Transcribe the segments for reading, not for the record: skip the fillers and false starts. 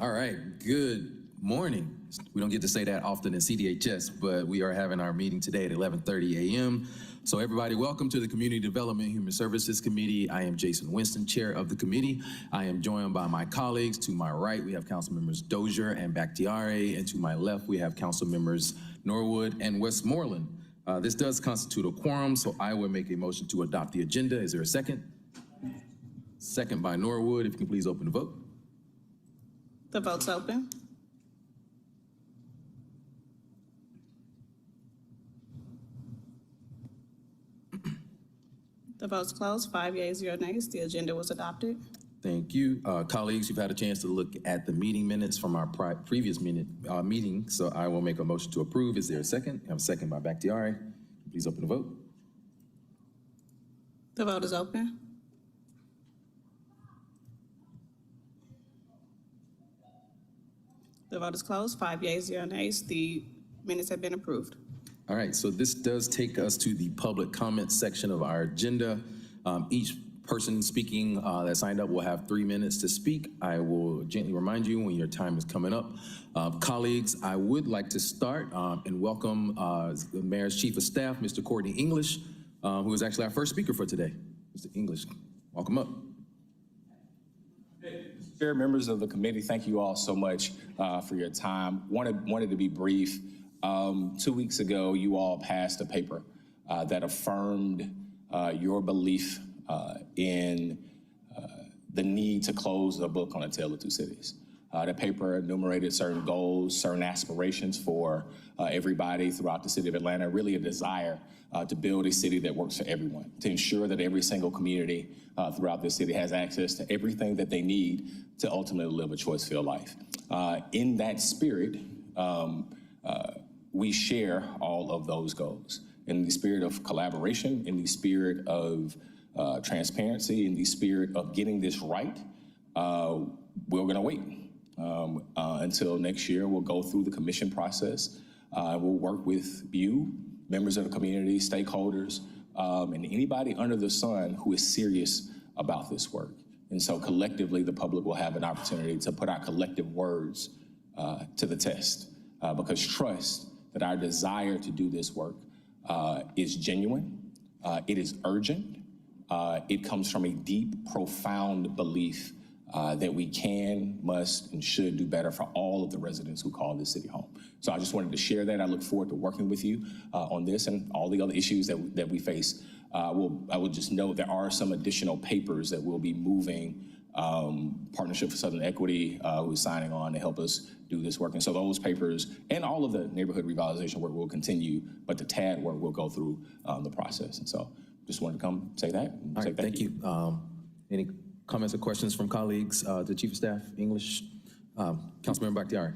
All right, good morning. We don't get to say that often in CDHS, but we are having our meeting today at 11:30 a.m. So everybody, welcome to the Community Development and Human Services Committee. I am Jason Winston, chair of the committee. I am joined by my colleagues. To my right, we have council members Dozier and Bakhtiari, and to my left, we have council members Norwood and Westmoreland. This does constitute a quorum, so I will make a motion to adopt the agenda. Is there a second? Second by Norwood. If you can please open the vote. The vote's open. The vote's closed. 5 yeas, 0 nays. The agenda was adopted. Thank you. Colleagues, you've had a chance to look at the meeting minutes from our previous meeting, so I will make a motion to approve. Is there a second? I have a second by Bakhtiari. Please open the vote. The vote is open. The vote is closed. 5 yeas, 0 nays. The minutes have been approved. All right, so this does take us to the public comment section of our agenda. Each person speaking that signed up will have 3 minutes to speak. I will gently remind you when your time is coming up. Colleagues, I would like to start and welcome the Mayor's Chief of Staff, Mr. Courtney English, who is actually our first speaker for today. Mr. English, welcome up. Chair, members of the committee, thank you all so much for your time. Wanted to be brief. 2 weeks ago, you all passed a paper that affirmed your belief in the need to close the book on A Tale of Two Cities. The paper enumerated certain goals, certain aspirations for everybody throughout the city of Atlanta, really a desire to build a city that works for everyone, to ensure that every single community throughout this city has access to everything that they need to ultimately live a choice-filled life. In that spirit, we share all of those goals. In the spirit of collaboration, in the spirit of transparency, in the spirit of getting this right, we're gonna wait until next year. We'll go through the commission process. We'll work with you, members of the community, stakeholders, and anybody under the sun who is serious about this work. And so collectively, the public will have an opportunity to put our collective words to the test, because trust that our desire to do this work is genuine, it is urgent, it comes from a deep, profound belief that we can, must, and should do better for all of the residents who call this city home. So I just wanted to share that. I look forward to working with you on this and all the other issues that we face. I will just note there are some additional papers that we'll be moving. Partnership for Southern Equity, who's signing on to help us do this work. And so those papers and all of the neighborhood revitalization work will continue, but the TAD work will go through the process. And so just wanted to come say that. And all say right, thank you. Any comments or questions from colleagues? The Chief of Staff, English, Councilmember Bakhtiari.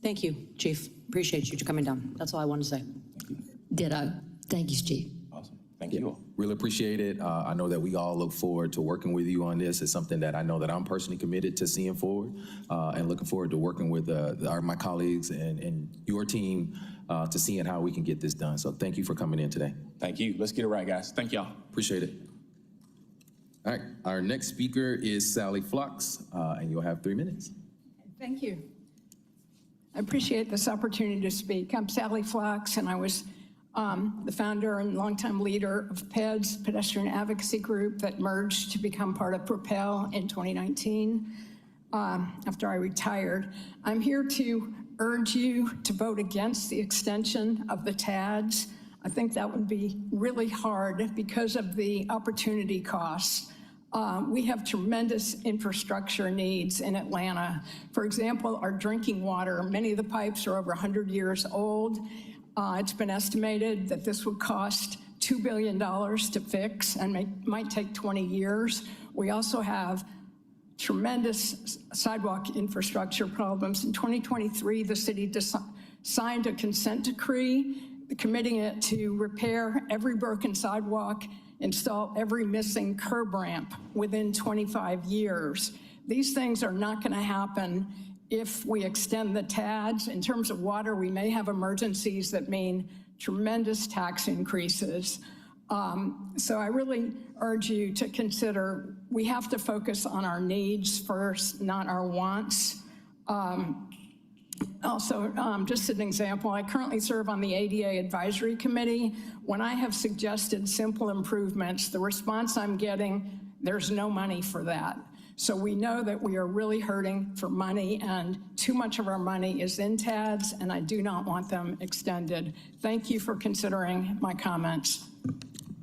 Thank you, Chief. Appreciate you coming down. That's all I wanted to say. Thank you. Ditto. Thank you, Chief. Awesome. Thank you all. Really appreciate it. I know that we all look forward to working with you on this. It's something that I know that I'm personally committed to seeing forward and looking forward to working with my colleagues and your team to seeing how we can get this done. So thank you for coming in today. Thank you. Let's get it right, guys. Thank y'all. Appreciate it. All right, our next speaker is Sally Flocks, and you'll have 3 minutes. Thank you. I appreciate this opportunity to speak. I'm Sally Flocks, and I was the founder and longtime leader of PEDS, Pedestrian Advocacy Group, that merged to become part of Propel in 2019 after I retired. I'm here to urge you to vote against the extension of the TADs. I think that would be really hard because of the opportunity costs. We have tremendous infrastructure needs in Atlanta. For example, our drinking water, many of the pipes are over 100 years old. It's been estimated that this would cost $2 billion to fix and might take 20 years. We also have tremendous sidewalk infrastructure problems. In 2023, the city signed a consent decree committing it to repair every broken sidewalk, install every missing curb ramp within 25 years. These things are not going to happen if we extend the TADs. In terms of water, we may have emergencies that mean tremendous tax increases. So I really urge you to consider, we have to focus on our needs first, not our wants. Also, just an example, I currently serve on the ADA Advisory Committee. When I have suggested simple improvements, the response I'm getting, there's no money for that. So we know that we are really hurting for money, and too much of our money is in TADS, and I do not want them extended. Thank you for considering my comments.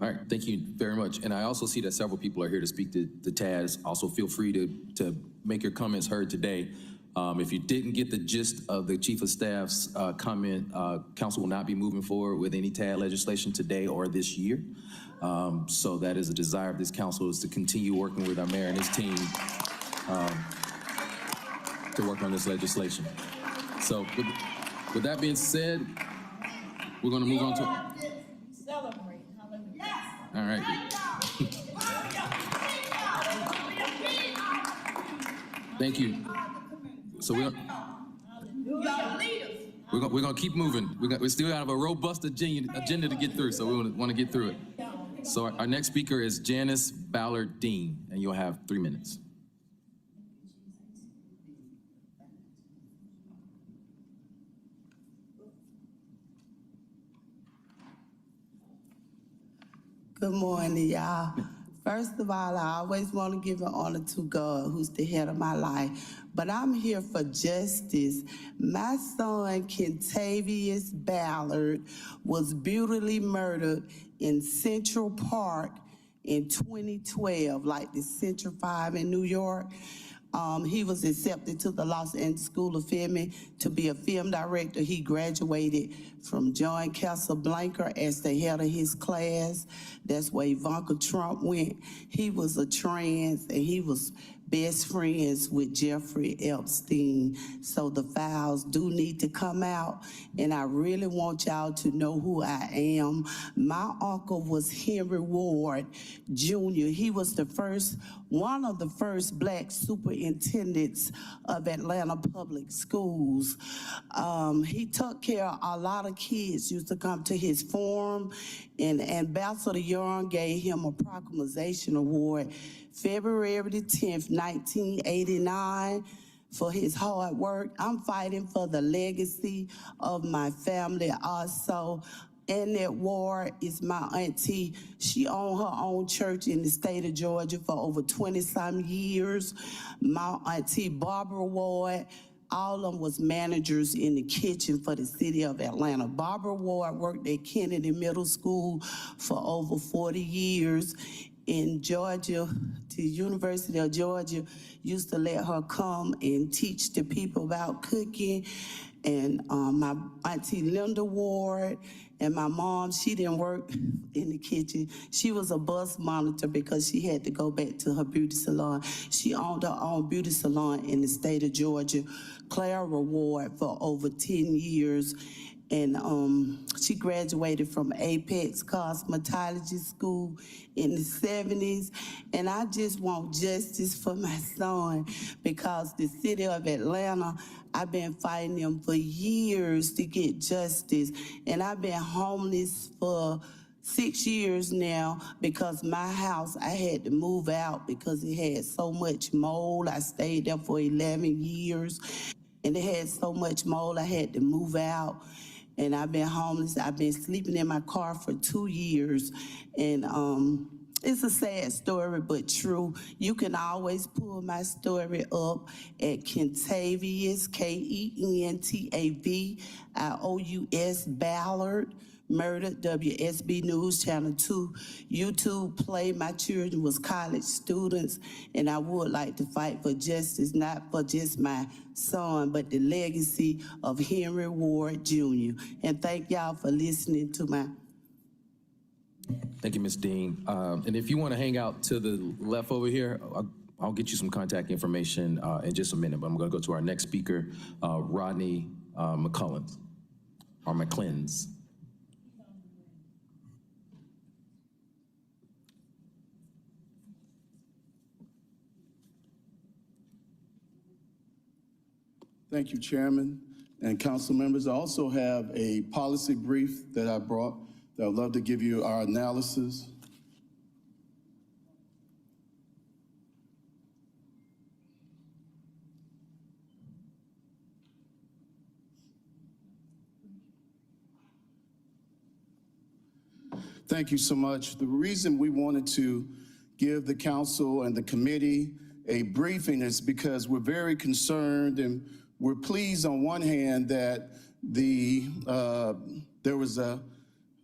All right, thank you very much. And I also see that several people are here to speak to the TAS. Also, feel free to make your comments heard today. If you didn't get the gist of the Chief of Staff's comment, Council will not be moving forward with any TAD legislation today or this year. So that is a desire of this council, is to continue working with our mayor and his team to work on this legislation. So with that being said, we're going to move on to... Celebrate. Hallelujah. All right. Thank you. So we're gonna keep moving. We still have a robust agenda to get through, so we want to get through it. So our next speaker is Janice Ballard Dean, and you'll have 3 minutes. Good morning, y'all. First of all, I always want to give an honor to God, who's the head of my life. But I'm here for justice. My son, Kentavious Ballard, was brutally murdered in Central Park in 2012, like the Central 5 in New York. He was accepted to the Los Angeles School of Film to be a film director. He graduated from John Casablanca as the head of his class. That's where Ivanka Trump went. He was a trans, and he was best friends with Jeffrey Epstein. So the files do need to come out, and I really want y'all to know who I am. My uncle was Henry Ward Jr. He was one of the first Black superintendents of Atlanta public schools. He took care of a lot of kids, used to come to his farm, and Ambassador Young gave him a proclamation award February the 10th, 1989, for his hard work. I'm fighting for the legacy of my family also. Annette Ward is my auntie. She owned her own church in the state of Georgia for over 20-some years. My auntie Barbara Ward, all of them was managers in the kitchen for the city of Atlanta. Barbara Ward worked at Kennedy Middle School for over 40 years. In Georgia, the University of Georgia used to let her come and teach the people about cooking. And my auntie Linda Ward and my mom, she didn't work in the kitchen. She was a bus monitor because she had to go back to her beauty salon. She owned her own beauty salon in the state of Georgia. Clara Ward for over 10 years. And she graduated from Apex Cosmetology School in the 70s. And I just want justice for my son, because the city of Atlanta, I've been fighting them for years to get justice. And I've been homeless for 6 years now, because my house, I had to move out because it had so much mold. I stayed there for 11 years, and it had so much mold, I had to move out. And I've been homeless. I've been sleeping in my car for 2 years. And it's a sad story, but true. You can always pull my story up at Kentavious, Kentavious Ballard, murdered, WSB News Channel 2. YouTube play. My children was college students, and I would like to fight for justice, not for just my son, but the legacy of Henry Ward Jr. And thank y'all for listening to my... Thank you, Ms. Dean. And if you want to hang out to the left over here, I'll get you some contact information in just a minute, but I'm going to go to our next speaker, Rodney McClins. Thank you, Chairman and council members. I also have a policy brief that I brought that I'd love to give you our analysis. Thank you so much. The reason we wanted to give the council and the committee a briefing is because we're very concerned, and we're pleased on one hand that there was a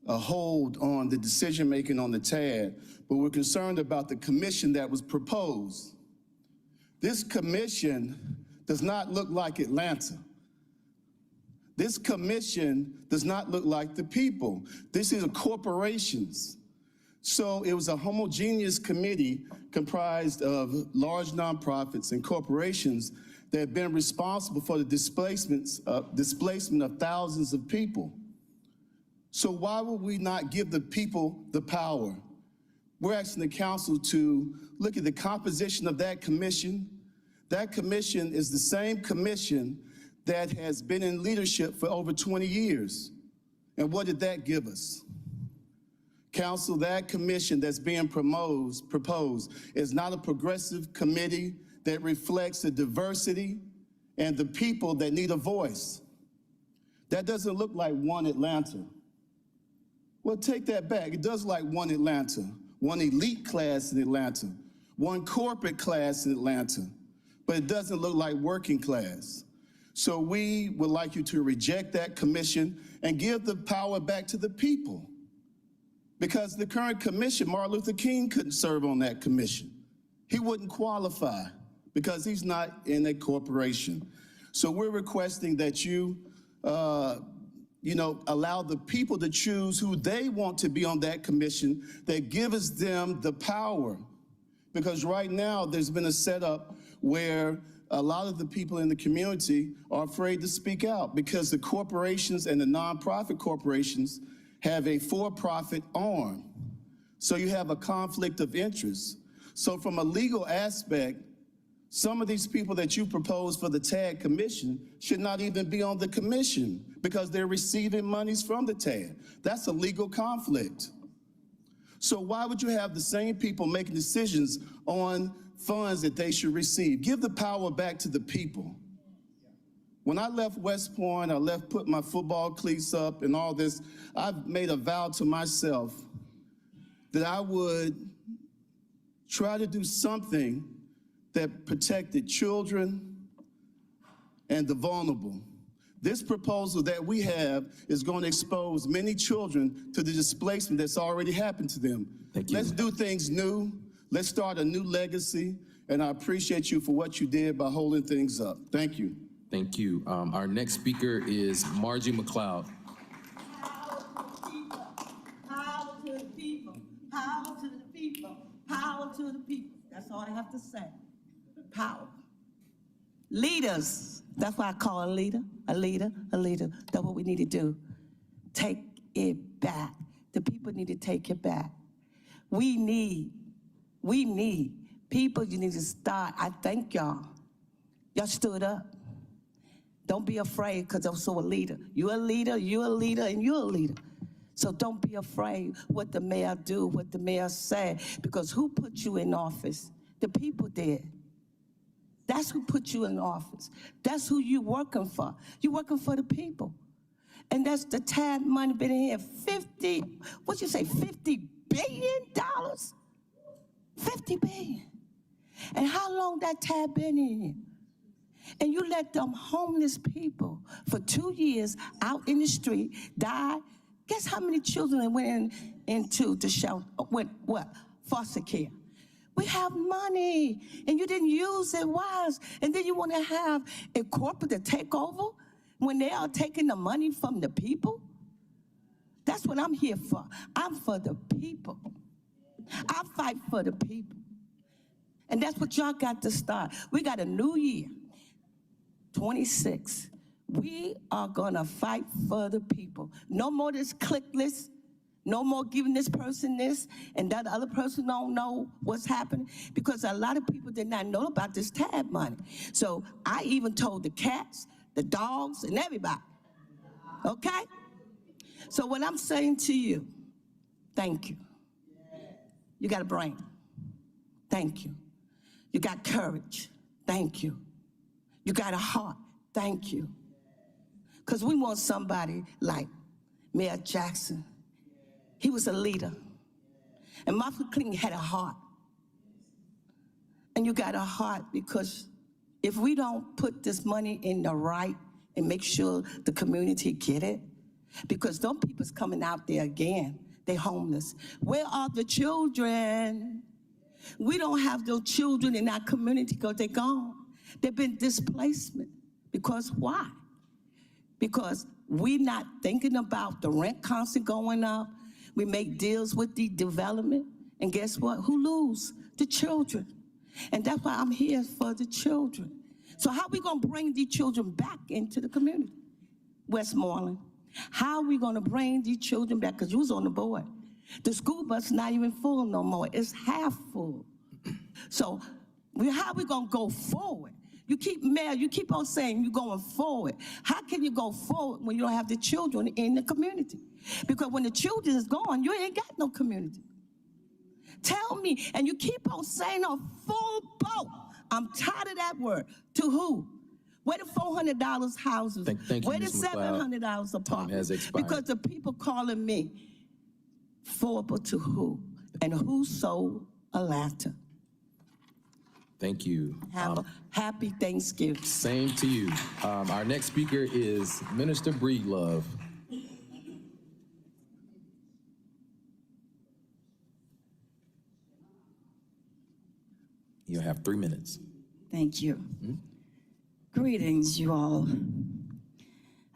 hold on the decision-making on the TAD, but we're concerned about the commission that was proposed. This commission does not look like Atlanta. This commission does not look like the people. This is corporations. So it was a homogeneous committee comprised of large nonprofits and corporations that have been responsible for the displacement of thousands of people. So why would we not give the people the power? We're asking the council to look at the composition of that commission. That commission is the same commission that has been in leadership for over 20 years. And what did that give us? Council, that commission that's being proposed is not a progressive committee that reflects the diversity and the people that need a voice. That doesn't look like One Atlanta. Well, take that back. It does like One Atlanta, one elite class in Atlanta, one corporate class in Atlanta, but it doesn't look like working class. So we would like you to reject that commission and give the power back to the people. Because the current commission, Martin Luther King couldn't serve on that commission. He wouldn't qualify because he's not in a corporation. So we're requesting that you, allow the people to choose who they want to be on that commission that gives them the power. Because right now there's been a setup where a lot of the people in the community are afraid to speak out because the corporations and the nonprofit corporations have a for-profit arm. So you have a conflict of interest. So from a legal aspect, some of these people that you propose for the TAD commission should not even be on the commission because they're receiving monies from the TAD. That's a legal conflict. So why would you have the same people making decisions on funds that they should receive? Give the power back to the people. When I left West Point, put my football cleats up and all this, I've made a vow to myself that I would try to do something that protected children and the vulnerable. This proposal that we have is going to expose many children to the displacement that's already happened to them. Thank you. Let's do things new. Let's start a new legacy. And I appreciate you for what you did by holding things up. Thank you. Thank you. Our next speaker is Margie McLeod. Power to the people, power to the people, power to the people. That's all I have to say. Power. Leaders, that's why I call a leader, a leader, a leader. That's what we need to do. Take it back. The people need to take it back. We need people, you need to start. I thank y'all. Y'all stood up. Don't be afraid because I'm so a leader. You're a leader, you're a leader, and you're a leader. So don't be afraid what the mayor do, what the mayor say, because who put you in office? The people did. That's who put you in office. That's who you working for. You're working for the people. And that's the TAD money been in here, $50 billion? 50 billion. And how long that TAD been in here? And you let them homeless people for 2 years out in the street die. Guess how many children went into the shelter, foster care? We have money, and you didn't use it wise. And then you want to have a corporate to take over when they are taking the money from the people? That's what I'm here for. I'm for the people. I fight for the people. And that's what y'all got to start. We got a new year, 26. We are gonna fight for the people. No more this click list. No more giving this person this and that other person don't know what's happening, because a lot of people did not know about this TAD money. So I even told the cats, the dogs, and everybody, okay? So what I'm saying to you, thank you. You got a brain. Thank you. You got courage. Thank you. You got a heart. Thank you. Because we want somebody like Mayor Jackson He was a leader. And Martin Luther King had a heart. And you got a heart because if we don't put this money in the right and make sure the community get it, because those people's coming out there again, they homeless. Where are the children? We don't have those children in our community because they're gone. They've been displacement. Because why? Because we're not thinking about the rent constantly going up. We make deals with the development, and guess what? Who lose? The children. And that's why I'm here for the children. So how are we gonna bring these children back into the community? Westmoreland. How are we gonna bring these children back? Because you was on the board. The school bus is not even full no more. It's half full. So how are we gonna go forward? You keep on saying you're going forward. How can you go forward when you don't have the children in the community? Because when the children is gone, you ain't got no community. Tell me, and you keep on saying a full boat. I'm tired of that word. To who? Where the $400 houses? Thank you, Where the Ms. McLeod. $700 apartments? has expired. Because the people calling me, affordable to who? And who sold Atlanta? Thank you. Have a happy Thanksgiving. Same to you. Our next speaker is Minister Breedlove. You have 3 minutes. Thank you. Greetings, you all.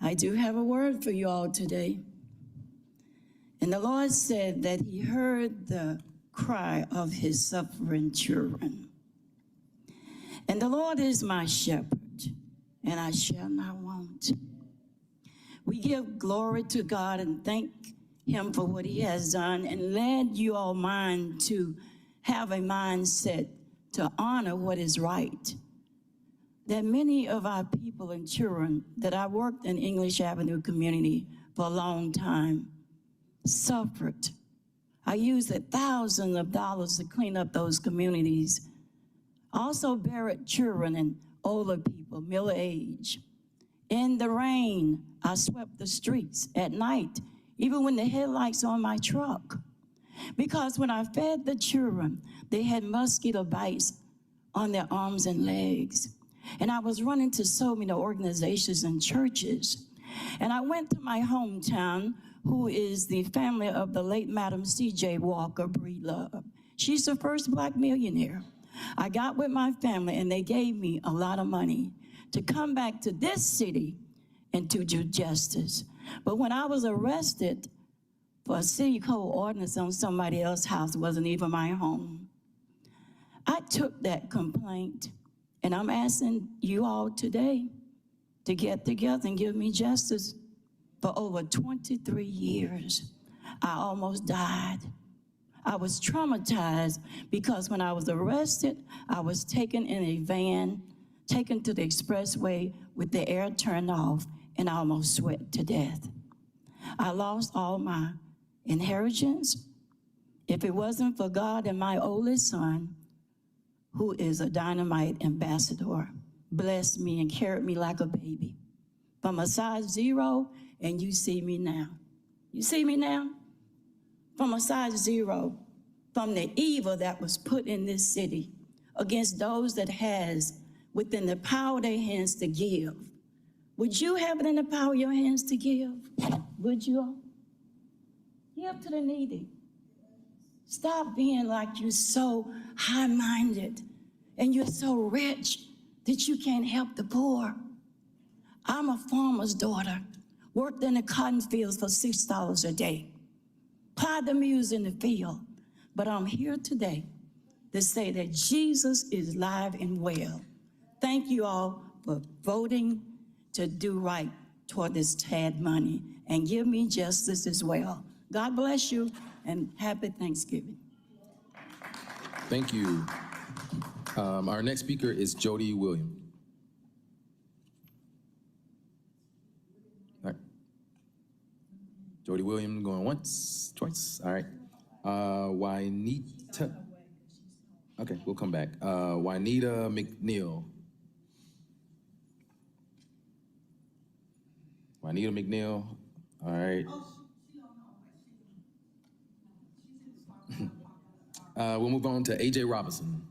I do have a word for you all today. And the Lord said that he heard the cry of his suffering children. And the Lord is my shepherd, and I shall not want. We give glory to God and thank him for what he has done, and led you all mind to have a mindset to honor what is right. That many of our people and children that I worked in English Avenue community for a long time suffered. I used thousands of dollars to clean up those communities. Also buried children and older people, middle age. In the rain, I swept the streets at night, even when the headlights on my truck. Because when I fed the children, they had mosquito bites on their arms and legs. And I was running to so many organizations and churches. And I went to my hometown, who is the family of the late Madam C.J. Walker Breedlove. She's the first Black millionaire. I got with my family, and they gave me a lot of money to come back to this city and to do justice. But when I was arrested for a city code ordinance on somebody else's house, it wasn't even my home, I took that complaint, and I'm asking you all today to get together and give me justice. For over 23 years, I almost died. I was traumatized because when I was arrested, I was taken in a van, taken to the expressway with the air turned off, and I almost sweat to death. I lost all my inheritance. If it wasn't for God and my oldest son, who is a dynamite ambassador, blessed me and carried me like a baby. From a size 0, and you see me now. You see me now? From a size 0, from the evil that was put in this city against those that has within the power of their hands to give. Would you have it in the power of your hands to give? Would you all? Give to the needy. Stop being like you're so high-minded and you're so rich that you can't help the poor. I'm a farmer's daughter, worked in the cotton fields for $6 a day, plied the mules in the field, but I'm here today to say that Jesus is alive and well. Thank you all for voting to do right toward this TAD money and give me justice as well. God bless you and happy Thanksgiving. Thank you. Our next speaker is Jody Williams. All right. Jody Williams going once, twice. All right. Juanita. Okay, we'll come back. Juanita McNeil. Juanita McNeil. All right. We'll move on to AJ Robinson.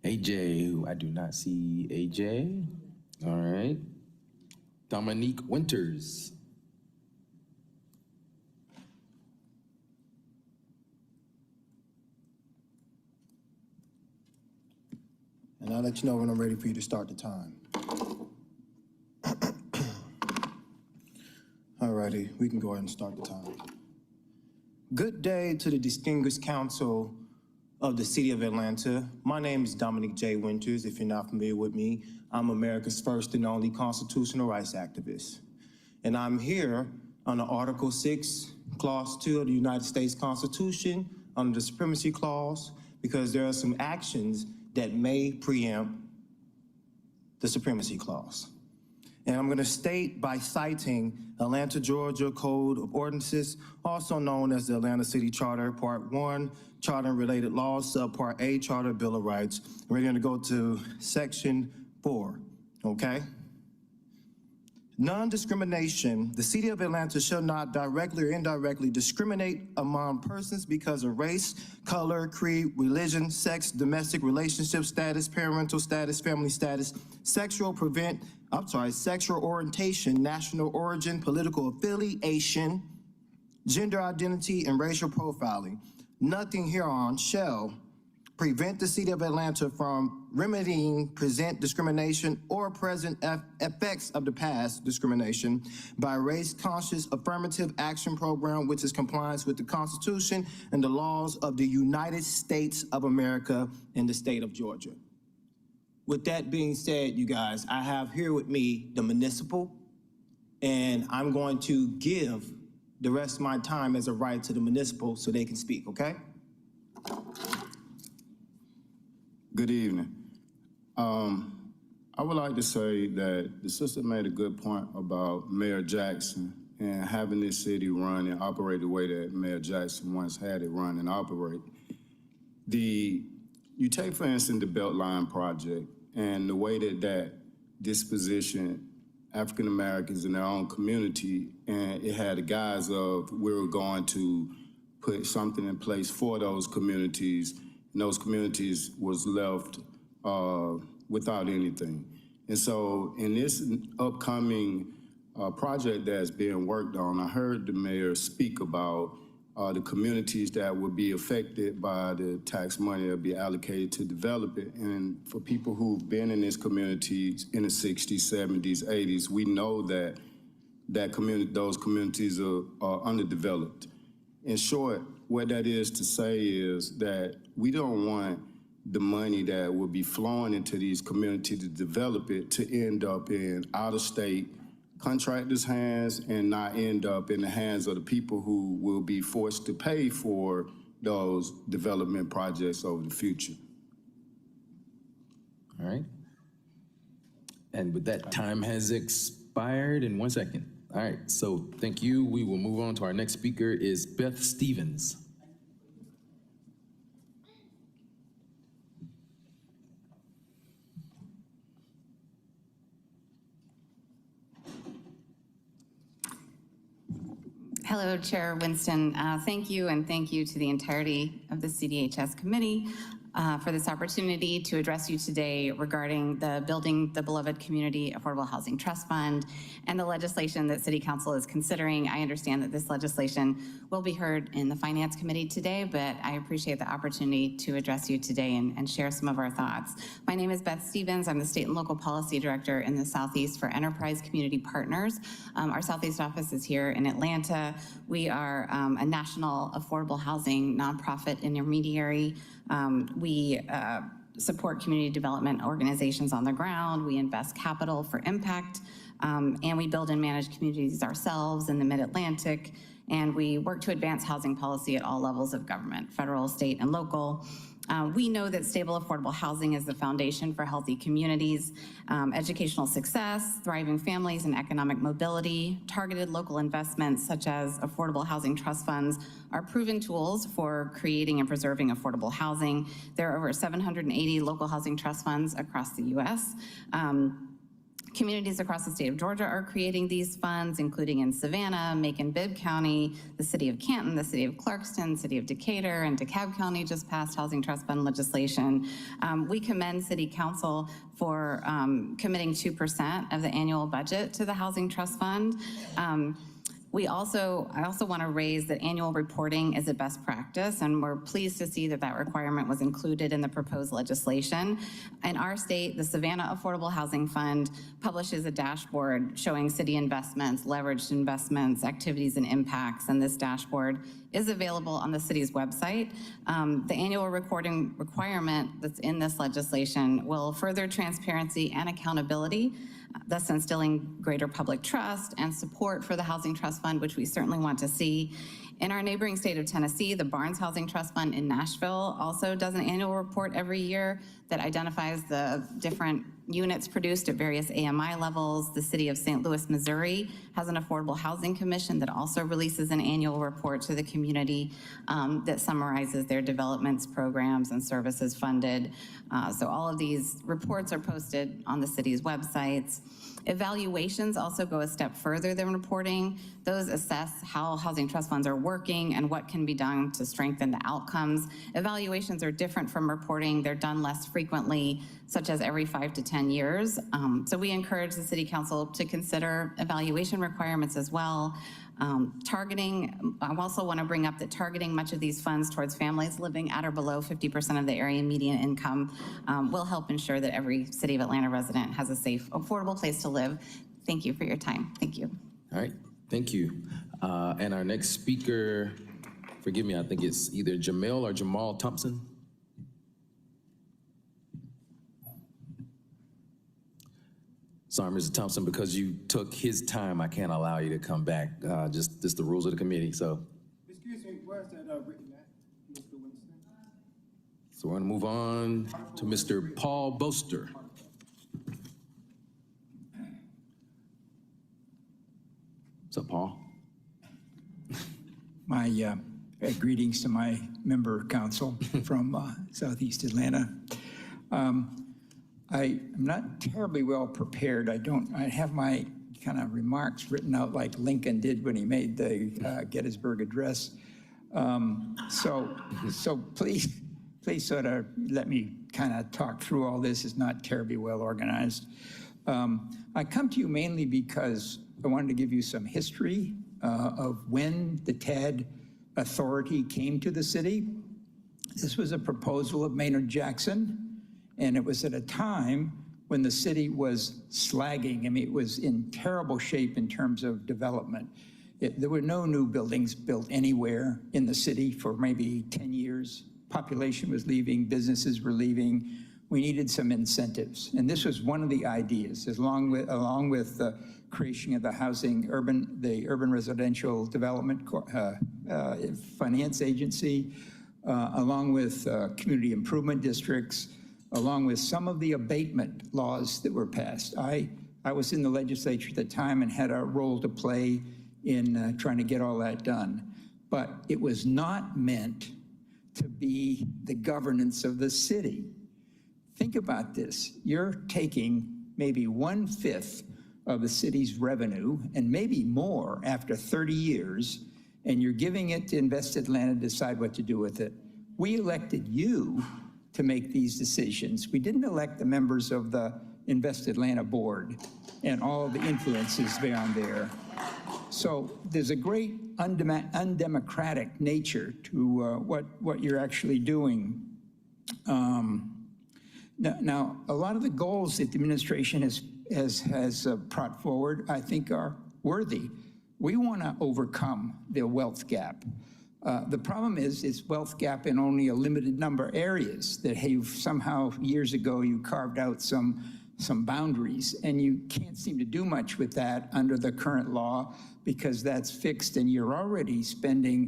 AJ, who I do not see AJ. All right. Dominique Winters. And I'll let you know when I'm ready for you to start the time. Alrighty, we can go ahead and start the time. Good day to the distinguished council of the city of Atlanta. My name is Dominique J. Winters. If you're not familiar with me, I'm America's first and only constitutional rights activist. And I'm here under Article 6, Clause 2 of the United States Constitution, under the Supremacy Clause, because there are some actions that may preempt the Supremacy Clause. And I'm gonna state by citing Atlanta, Georgia Code of Ordinances, also known as the Atlanta City Charter, Part 1, Charter and Related Laws, Subpart A, Charter Bill of Rights. And we're gonna go to Section 4, okay? Non-discrimination. The city of Atlanta shall not directly or indirectly discriminate among persons because of race, color, creed, religion, sex, domestic relationship status, parental status, family status, sexual orientation, national origin, political affiliation, gender identity, and racial profiling. Nothing hereon shall prevent the city of Atlanta from remedying present discrimination or present effects of the past discrimination by race-conscious affirmative action program, which is compliance with the Constitution and the laws of the United States of America and the state of Georgia. With that being said, you guys, I have here with me the municipal, and I'm going to give the rest of my time as a right to the municipal so they can speak, okay? Good evening. I would like to say that the sister made a good point about Mayor Jackson and having this city run and operate the way that Mayor Jackson once had it run and operate. You take, for instance, the Beltline project and the way that disposition African Americans in their own community, and it had the guise of we were going to put something in place for those communities, and those communities was left without anything. And so in this upcoming project that's being worked on, I heard the mayor speak about the communities that would be affected by the tax money that will be allocated to develop it. And for people who've been in this community in the 60s, 70s, 80s, we know that those communities are underdeveloped. In short, what that is to say is that we don't want the money that will be flowing into these communities to develop it to end up in out-of-state contractors' hands and not end up in the hands of the people who will be forced to pay for those development projects over the future. All right. And with that, time has expired in 1 second. All right, so thank you. We will move on to our next speaker is Beth Stevens. Hello, Chair Winston. Thank you, and thank you to the entirety of the CDHS committee for this opportunity to address you today regarding the Building the Beloved Community Affordable Housing Trust Fund and the legislation that City Council is considering. I understand that this legislation will be heard in the Finance Committee today, but I appreciate the opportunity to address you today and share some of our thoughts. My name is Beth Stevens. I'm the State and Local Policy Director in the Southeast for Enterprise Community Partners. Our Southeast office is here in Atlanta. We are a national affordable housing nonprofit intermediary. We support community development organizations on the ground. We invest capital for impact, and we build and manage communities ourselves in the Mid-Atlantic, and we work to advance housing policy at all levels of government, federal, state, and local. We know that stable, affordable housing is the foundation for healthy communities, educational success, thriving families, and economic mobility. Targeted local investments, such as affordable housing trust funds, are proven tools for creating and preserving affordable housing. There are over 780 local housing trust funds across the U.S. Communities across the state of Georgia are creating these funds, including in Savannah, Macon-Bibb County, the city of Canton, the city of Clarkston, city of Decatur, and DeKalb County just passed Housing Trust Fund legislation. We commend City Council for committing 2% of the annual budget to the Housing Trust Fund. I also want to raise that annual reporting is a best practice, and we're pleased to see that that requirement was included in the proposed legislation. In our state, the Savannah Affordable Housing Fund publishes a dashboard showing city investments, leveraged investments, activities, and impacts, and this dashboard is available on the city's website. The annual recording requirement that's in this legislation will further transparency and accountability, thus instilling greater public trust and support for the Housing Trust Fund, which we certainly want to see. In our neighboring state of Tennessee, the Barnes Housing Trust Fund in Nashville also does an annual report every year that identifies the different units produced at various AMI levels. The city of St. Louis, Missouri has an Affordable Housing Commission that also releases an annual report to the community that summarizes their developments, programs, and services funded. So all of these reports are posted on the city's websites. Evaluations also go a step further than reporting. Those assess how housing trust funds are working and what can be done to strengthen the outcomes. Evaluations are different from reporting. They're done less frequently, such as every 5 to 10 years. So we encourage the City Council to consider evaluation requirements as well. Targeting, I also want to bring up that targeting much of these funds towards families living at or below 50% of the area median income will help ensure that every City of Atlanta resident has a safe, affordable place to live. Thank you for your time. Thank you. All right, thank you. And our next speaker, forgive me, I think it's either Jamel or Jamal Thompson. Sorry, Mr. Thompson, because you took his time, I can't allow you to come back. Just the rules of the committee, so. Excuse me, where's that written at, Mr. Winston? So we're gonna move on to Mr. Paul Boster. What's up, Paul? My greetings to my member council from Southeast Atlanta. I'm not terribly well prepared. I have my kind of remarks written out like Lincoln did when he made the Gettysburg Address. So please sort of let me kind of talk through all this. It's not terribly well organized. I come to you mainly because I wanted to give you some history of when the TAD authority came to the city. This was a proposal of Maynard Jackson, and it was at a time when the city was slagging. I mean, it was in terrible shape in terms of development. There were no new buildings built anywhere in the city for maybe 10 years. Population was leaving, businesses were leaving. We needed some incentives. And this was one of the ideas, along with the creation of the Urban Residential Development Finance Agency, along with community improvement districts, along with some of the abatement laws that were passed. I was in the legislature at the time and had a role to play in trying to get all that done. But it was not meant to be the governance of the city. Think about this. You're taking maybe 1/5 of the city's revenue, and maybe more after 30 years, and you're giving it to Invest Atlanta to decide what to do with it. We elected you to make these decisions. We didn't elect the members of the Invest Atlanta board and all of the influences beyond there. So there's a great undemocratic nature to what you're actually doing. Now, a lot of the goals that the administration has brought forward, I think, are worthy. We want to overcome the wealth gap. The problem is it's wealth gap in only a limited number of areas that somehow years ago you carved out some boundaries, and you can't seem to do much with that under the current law because that's fixed, and you're already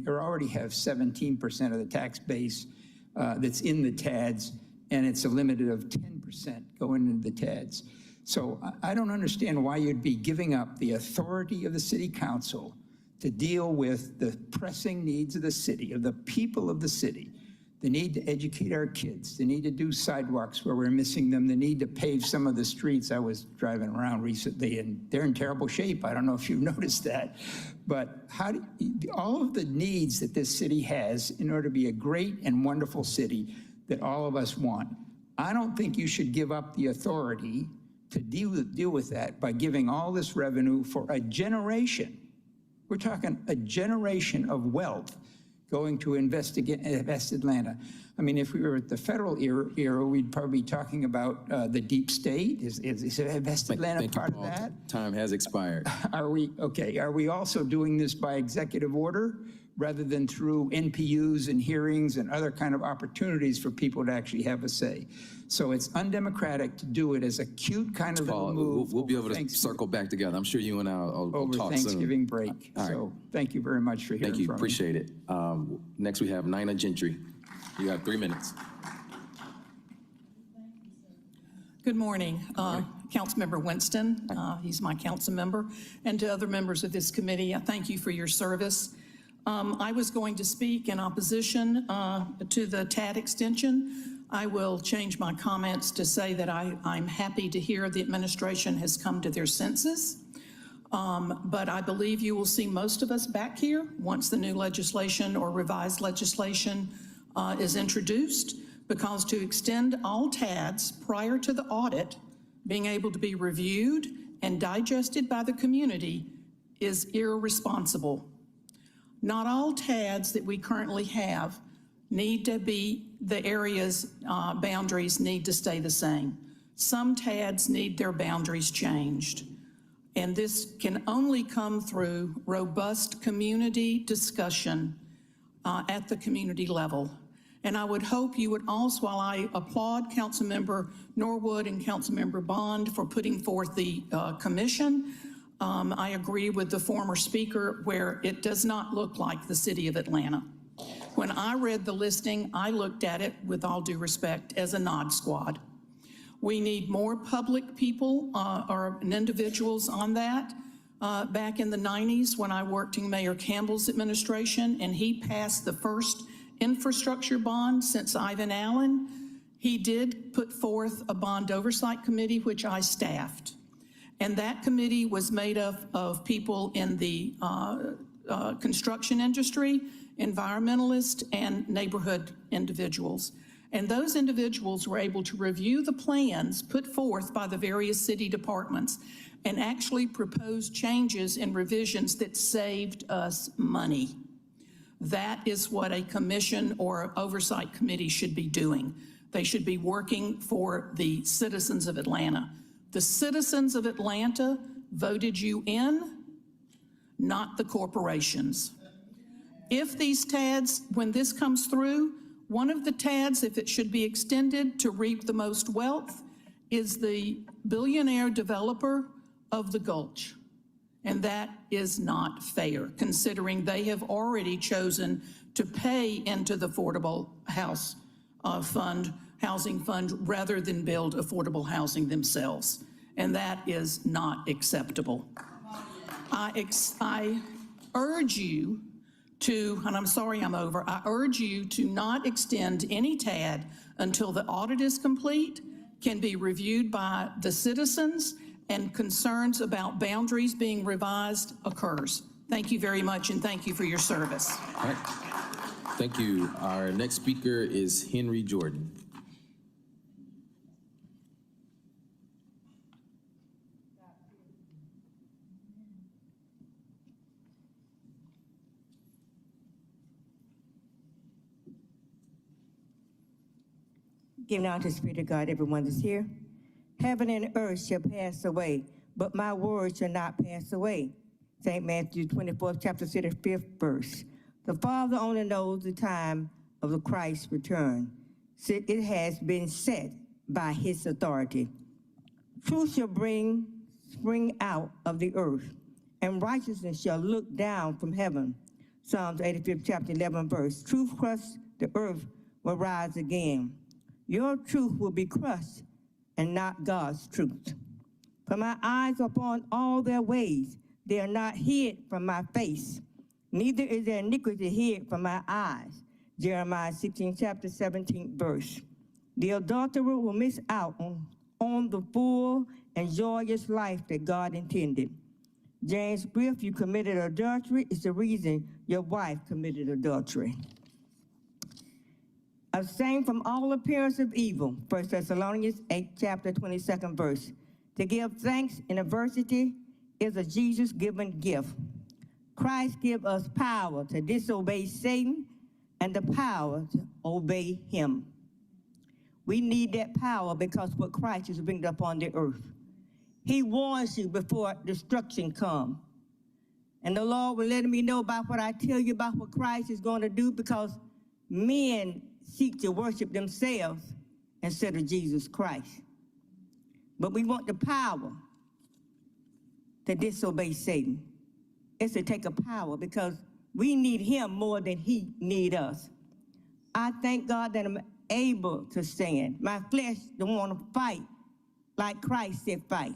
already have 17% of the tax base that's in the TADs, and it's a limit of 10% going into the TADs. So I don't understand why you'd be giving up the authority of the city council to deal with the pressing needs of the city, of the people of the city, They need to educate our kids. They need to do sidewalks where we're missing them. They need to pave some of the streets. I was driving around recently, and they're in terrible shape. I don't know if you've noticed that. But all of the needs that this city has in order to be a great and wonderful city that all of us want, I don't think you should give up the authority to deal with that by giving all this revenue for a generation. We're talking a generation of wealth going to invest Atlanta. I mean, if we were at the federal era, we'd probably be talking about the deep state. Is Invest Atlanta part of that? Time has expired. Are we also doing this by executive order rather than through NPUs and hearings and other kind of opportunities for people to actually have a say? So it's undemocratic to do it as a cute kind of little move. We'll be able to circle back together. I'm sure you and I'll over talk Thanksgiving soon. break. All right. So thank you very much for hearing Thank you, from me. appreciate it. Next we have Nina Gentry. You have 3 minutes. Good morning. Councilmember Winston, he's my council member, and to other members of this committee, I thank you for your service. I was going to speak in opposition to the TAD extension. I will change my comments to say that I'm happy to hear the administration has come to their senses. But I believe you will see most of us back here once the new legislation or revised legislation is introduced, because to extend all TADs prior to the audit being able to be reviewed and digested by the community is irresponsible. Not all TADs that we currently have need to be, the area's boundaries need to stay the same. Some TADs need their boundaries changed. And this can only come through robust community discussion at the community level. And I would hope you would also, while I applaud Councilmember Norwood and Councilmember Bond for putting forth the commission, I agree with the former speaker where it does not look like the city of Atlanta. When I read the listing, I looked at it, with all due respect, as a nod squad. We need more public people or individuals on that. Back in the 90s, when I worked in Mayor Campbell's administration, and he passed the first infrastructure bond since Ivan Allen, he did put forth a bond oversight committee, which I staffed. And that committee was made up of people in the construction industry, environmentalists, and neighborhood individuals. And those individuals were able to review the plans put forth by the various city departments and actually propose changes and revisions that saved us money. That is what a commission or oversight committee should be doing. They should be working for the citizens of Atlanta. The citizens of Atlanta voted you in, not the corporations. If these TADs, when this comes through, one of the TADs, if it should be extended to reap the most wealth, is the billionaire developer of the Gulch. And that is not fair, considering they have already chosen to pay into the affordable housing fund rather than build affordable housing themselves. And that is not acceptable. I urge you to, and I'm sorry I'm over, I urge you to not extend any TAD until the audit is complete, can be reviewed by the citizens, and concerns about boundaries being revised occurs. Thank you very much, and thank you for your service. All right. Thank you. Our next speaker is Henry Jordan. Give now to the Spirit of God, everyone that's here. Heaven and earth shall pass away, but my words shall not pass away. St. Matthew 24th chapter, 5th verse. The Father only knows the time of the Christ's return. It has been set by his authority. Truth shall spring out of the earth, and righteousness shall look down from heaven. Psalms 85th chapter, 11th verse. Truth crushed, the earth will rise again. Your truth will be crushed, and not God's truth. For my eyes are upon all their ways. They are not hid from my face. Neither is their iniquity hid from my eyes. Jeremiah 16, chapter 17, verse. The adulterer will miss out on the full and joyous life that God intended. James Griff, you committed adultery is the reason your wife committed adultery. Abstain from all appearance of evil, 1 Thessalonians 8, chapter 22nd verse. To give thanks in adversity is a Jesus-given gift. Christ gives us power to disobey Satan and the power to obey him. We need that power because what Christ is bringing upon the earth. He warns you before destruction comes. And the Lord will let me know about what I tell you about what Christ is going to do, because men seek to worship themselves instead of Jesus Christ. But we want the power to disobey Satan. It's to take a power because we need him more than he needs us. I thank God that I'm able to stand. My flesh don't want to fight like Christ said fight,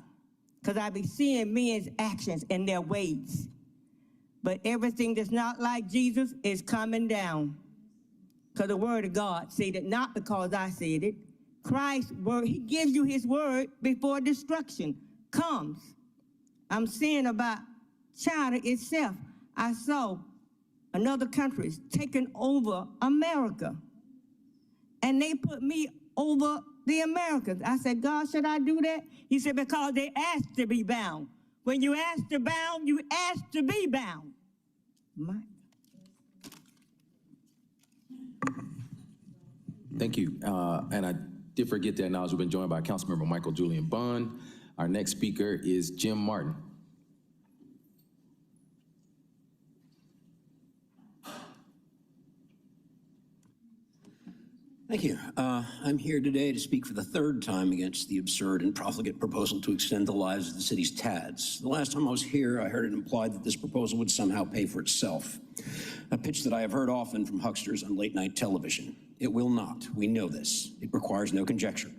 because I be seeing men's actions and their ways. But everything that's not like Jesus is coming down, because the word of God said it, not because I said it. Christ's word, he gives you his word before destruction comes. I'm saying about China itself. I saw another country taking over America, and they put me over the Americans. I said, God, should I do that? He said, because they asked to be bound. When you ask to bound, you ask to be bound. Thank you. And I did forget to acknowledge we've been joined by Councilmember Michael Julian Bond. Our next speaker is Jim Martin. Thank you. I'm here today to speak for the third time against the absurd and profligate proposal to extend the lives of the city's TADs. The last time I was here, I heard it implied that this proposal would somehow pay for itself, a pitch that I have heard often from hucksters on late-night television. It will not. We know this. It requires no conjecture.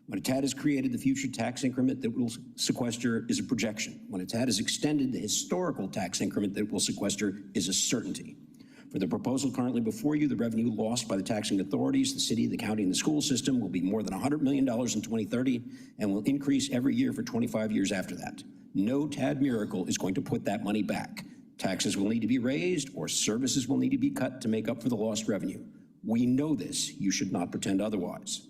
When a TAD is created, the future tax increment that will sequester is a projection. When a TAD is extended, the historical tax increment that will sequester is a certainty. For the proposal currently before you, the revenue lost by the taxing authorities, the city, the county, and the school system will be more than $100 million in 2030 and will increase every year for 25 years after that. No TAD miracle is going to put that money back. Taxes will need to be raised or services will need to be cut to make up for the lost revenue. We know this. You should not pretend otherwise.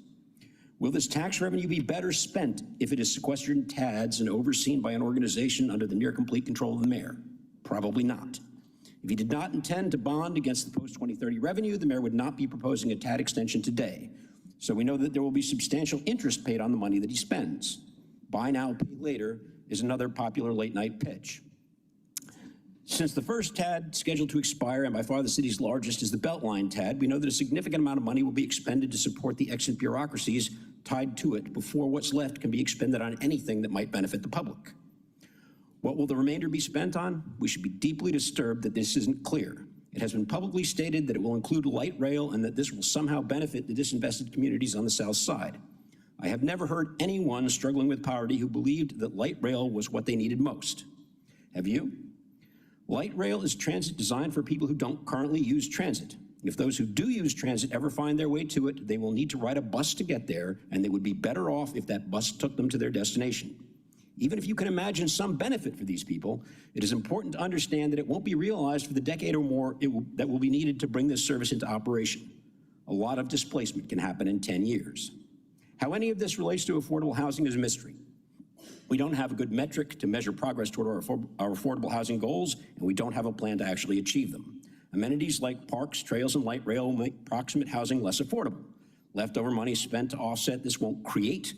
Will this tax revenue be better spent if it is sequestered in TADs and overseen by an organization under the near complete control of the mayor? Probably not. If he did not intend to bond against the post-2030 revenue, the mayor would not be proposing a TAD extension today. So we know that there will be substantial interest paid on the money that he spends. Buy now, pay later is another popular late-night pitch. Since the first TAD scheduled to expire, and by far the city's largest is the Beltline TAD, we know that a significant amount of money will be expended to support the exit bureaucracies tied to it before what's left can be expended on anything that might benefit the public. What will the remainder be spent on? We should be deeply disturbed that this isn't clear. It has been publicly stated that it will include light rail and that this will somehow benefit the disinvested communities on the south side. I have never heard anyone struggling with poverty who believed that light rail was what they needed most. Have you? Light rail is transit designed for people who don't currently use transit. If those who do use transit ever find their way to it, they will need to ride a bus to get there, and they would be better off if that bus took them to their destination. Even if you can imagine some benefit for these people, it is important to understand that it won't be realized for the decade or more that will be needed to bring this service into operation. A lot of displacement can happen in 10 years. How any of this relates to affordable housing is a mystery. We don't have a good metric to measure progress toward our affordable housing goals, and we don't have a plan to actually achieve them. Amenities like parks, trails, and light rail will make proximate housing less affordable. Leftover money spent to offset this won't create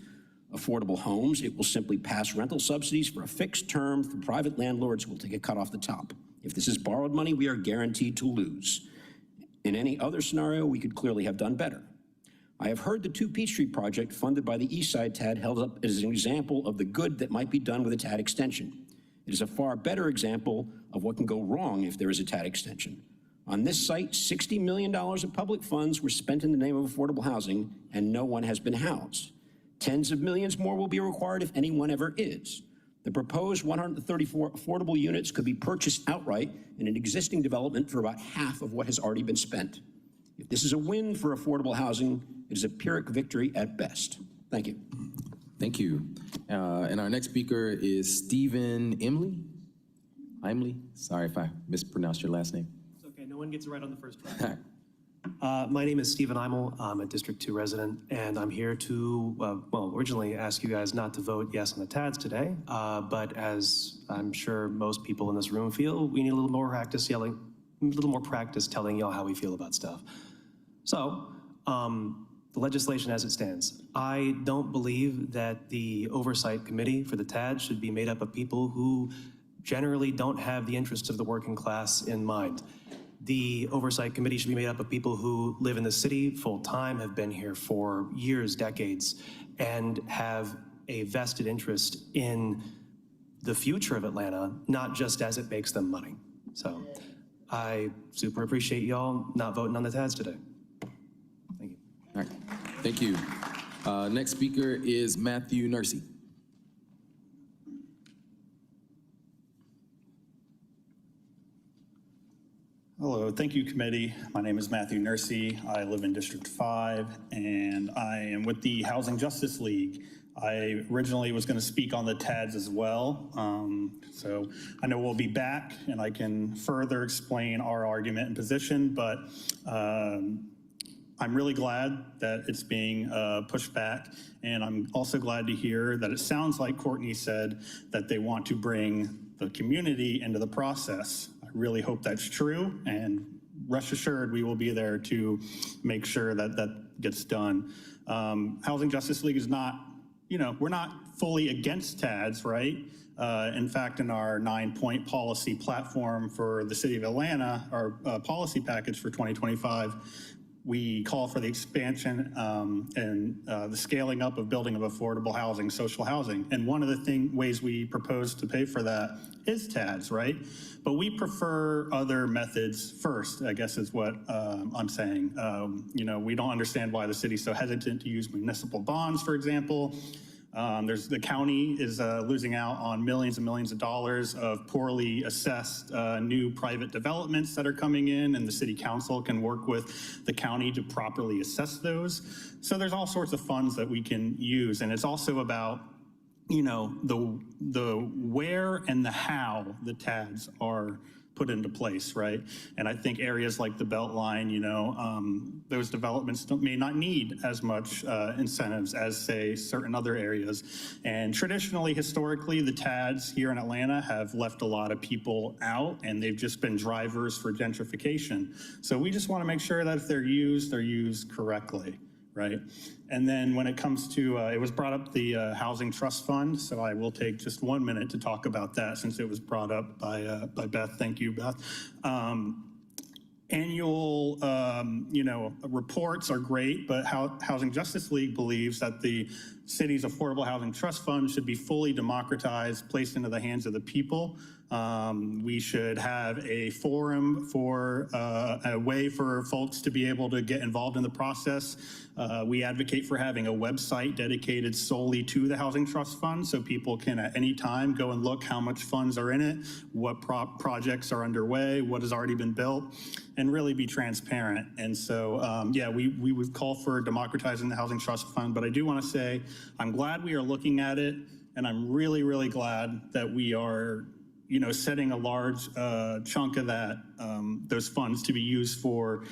affordable homes. It will simply pass rental subsidies for a fixed term for private landlords who will take a cut off the top. If this is borrowed money, we are guaranteed to lose. In any other scenario, we could clearly have done better. I have heard the 2 Peachtree project funded by the Eastside TAD held up as an example of the good that might be done with a TAD extension. It is a far better example of what can go wrong if there is a TAD extension. On this site, $60 million of public funds were spent in the name of affordable housing, and no one has been housed. Tens of millions more will be required if anyone ever is. The proposed 134 affordable units could be purchased outright in an existing development for about half of what has already been spent. If this is a win for affordable housing, it is a Pyrrhic victory at best. Thank you. Thank you. And our next speaker is Stephen Imley. Sorry if I mispronounced your last name. It's okay, no one gets it right on the first try. My name is Stephen Imel. I'm a District 2 resident, and I'm here to, originally ask you guys not to vote yes on the TADS today, but as I'm sure most people in this room feel, we need a little more practice telling y'all how we feel about stuff. So, the legislation as it stands. I don't believe that the Oversight Committee for the TADS should be made up of people who generally don't have the interests of the working class in mind. The Oversight Committee should be made up of people who live in the city full-time, have been here for years, decades, and have a vested interest in the future of Atlanta, not just as it makes them money. So I super appreciate y'all not voting on the TADS today. Thank you. All right, thank you. Next speaker is Matthew Nursey. Hello, thank you, committee. My name is Matthew Nursey. I live in District 5, and I am with the Housing Justice League. I originally was going to speak on the TADS as well, so I know we'll be back, and I can further explain our argument and position, but I'm really glad that it's being pushed back, and I'm also glad to hear that it sounds like Courtney said that they want to bring the community into the process. Really hope that's true, and rest assured we will be there to make sure that that gets done. Housing Justice League is not, we're not fully against TADS, right? In fact, in our 9-point policy platform for the city of Atlanta, our policy package for 2025, we call for the expansion and the scaling up of building of affordable housing, social housing. And one of the ways we propose to pay for that is TADS, right? But we prefer other methods first, I guess is what I'm saying. We don't understand why the city's so hesitant to use municipal bonds, for example. The county is losing out on millions and millions of dollars of poorly assessed new private developments that are coming in, and the city council can work with the county to properly assess those. So there's all sorts of funds that we can use, and it's also about the where and the how the TADS are put into place, right? And I think areas like the Beltline, those developments may not need as much incentives as, say, certain other areas. And traditionally, historically, the TADS here in Atlanta have left a lot of people out, and they've just been drivers for gentrification. So we just want to make sure that if they're used correctly, right? And then when it comes to, it was brought up the Housing Trust Fund, so I will take just 1 minute to talk about that since it was brought up by Beth. Thank you, Beth. Annual, reports are great, but Housing Justice League believes that the city's Affordable Housing Trust Fund should be fully democratized, placed into the hands of the people. We should have a forum for a way for folks to be able to get involved in the process. We advocate for having a website dedicated solely to the Housing Trust Fund so people can at any time go and look how much funds are in it, what projects are underway, what has already been built, and really be transparent. And so, we would call for democratizing the Housing Trust Fund, but I do want to say I'm glad we are looking at it, and I'm really, really glad that we are setting a large chunk of that, those funds to be used for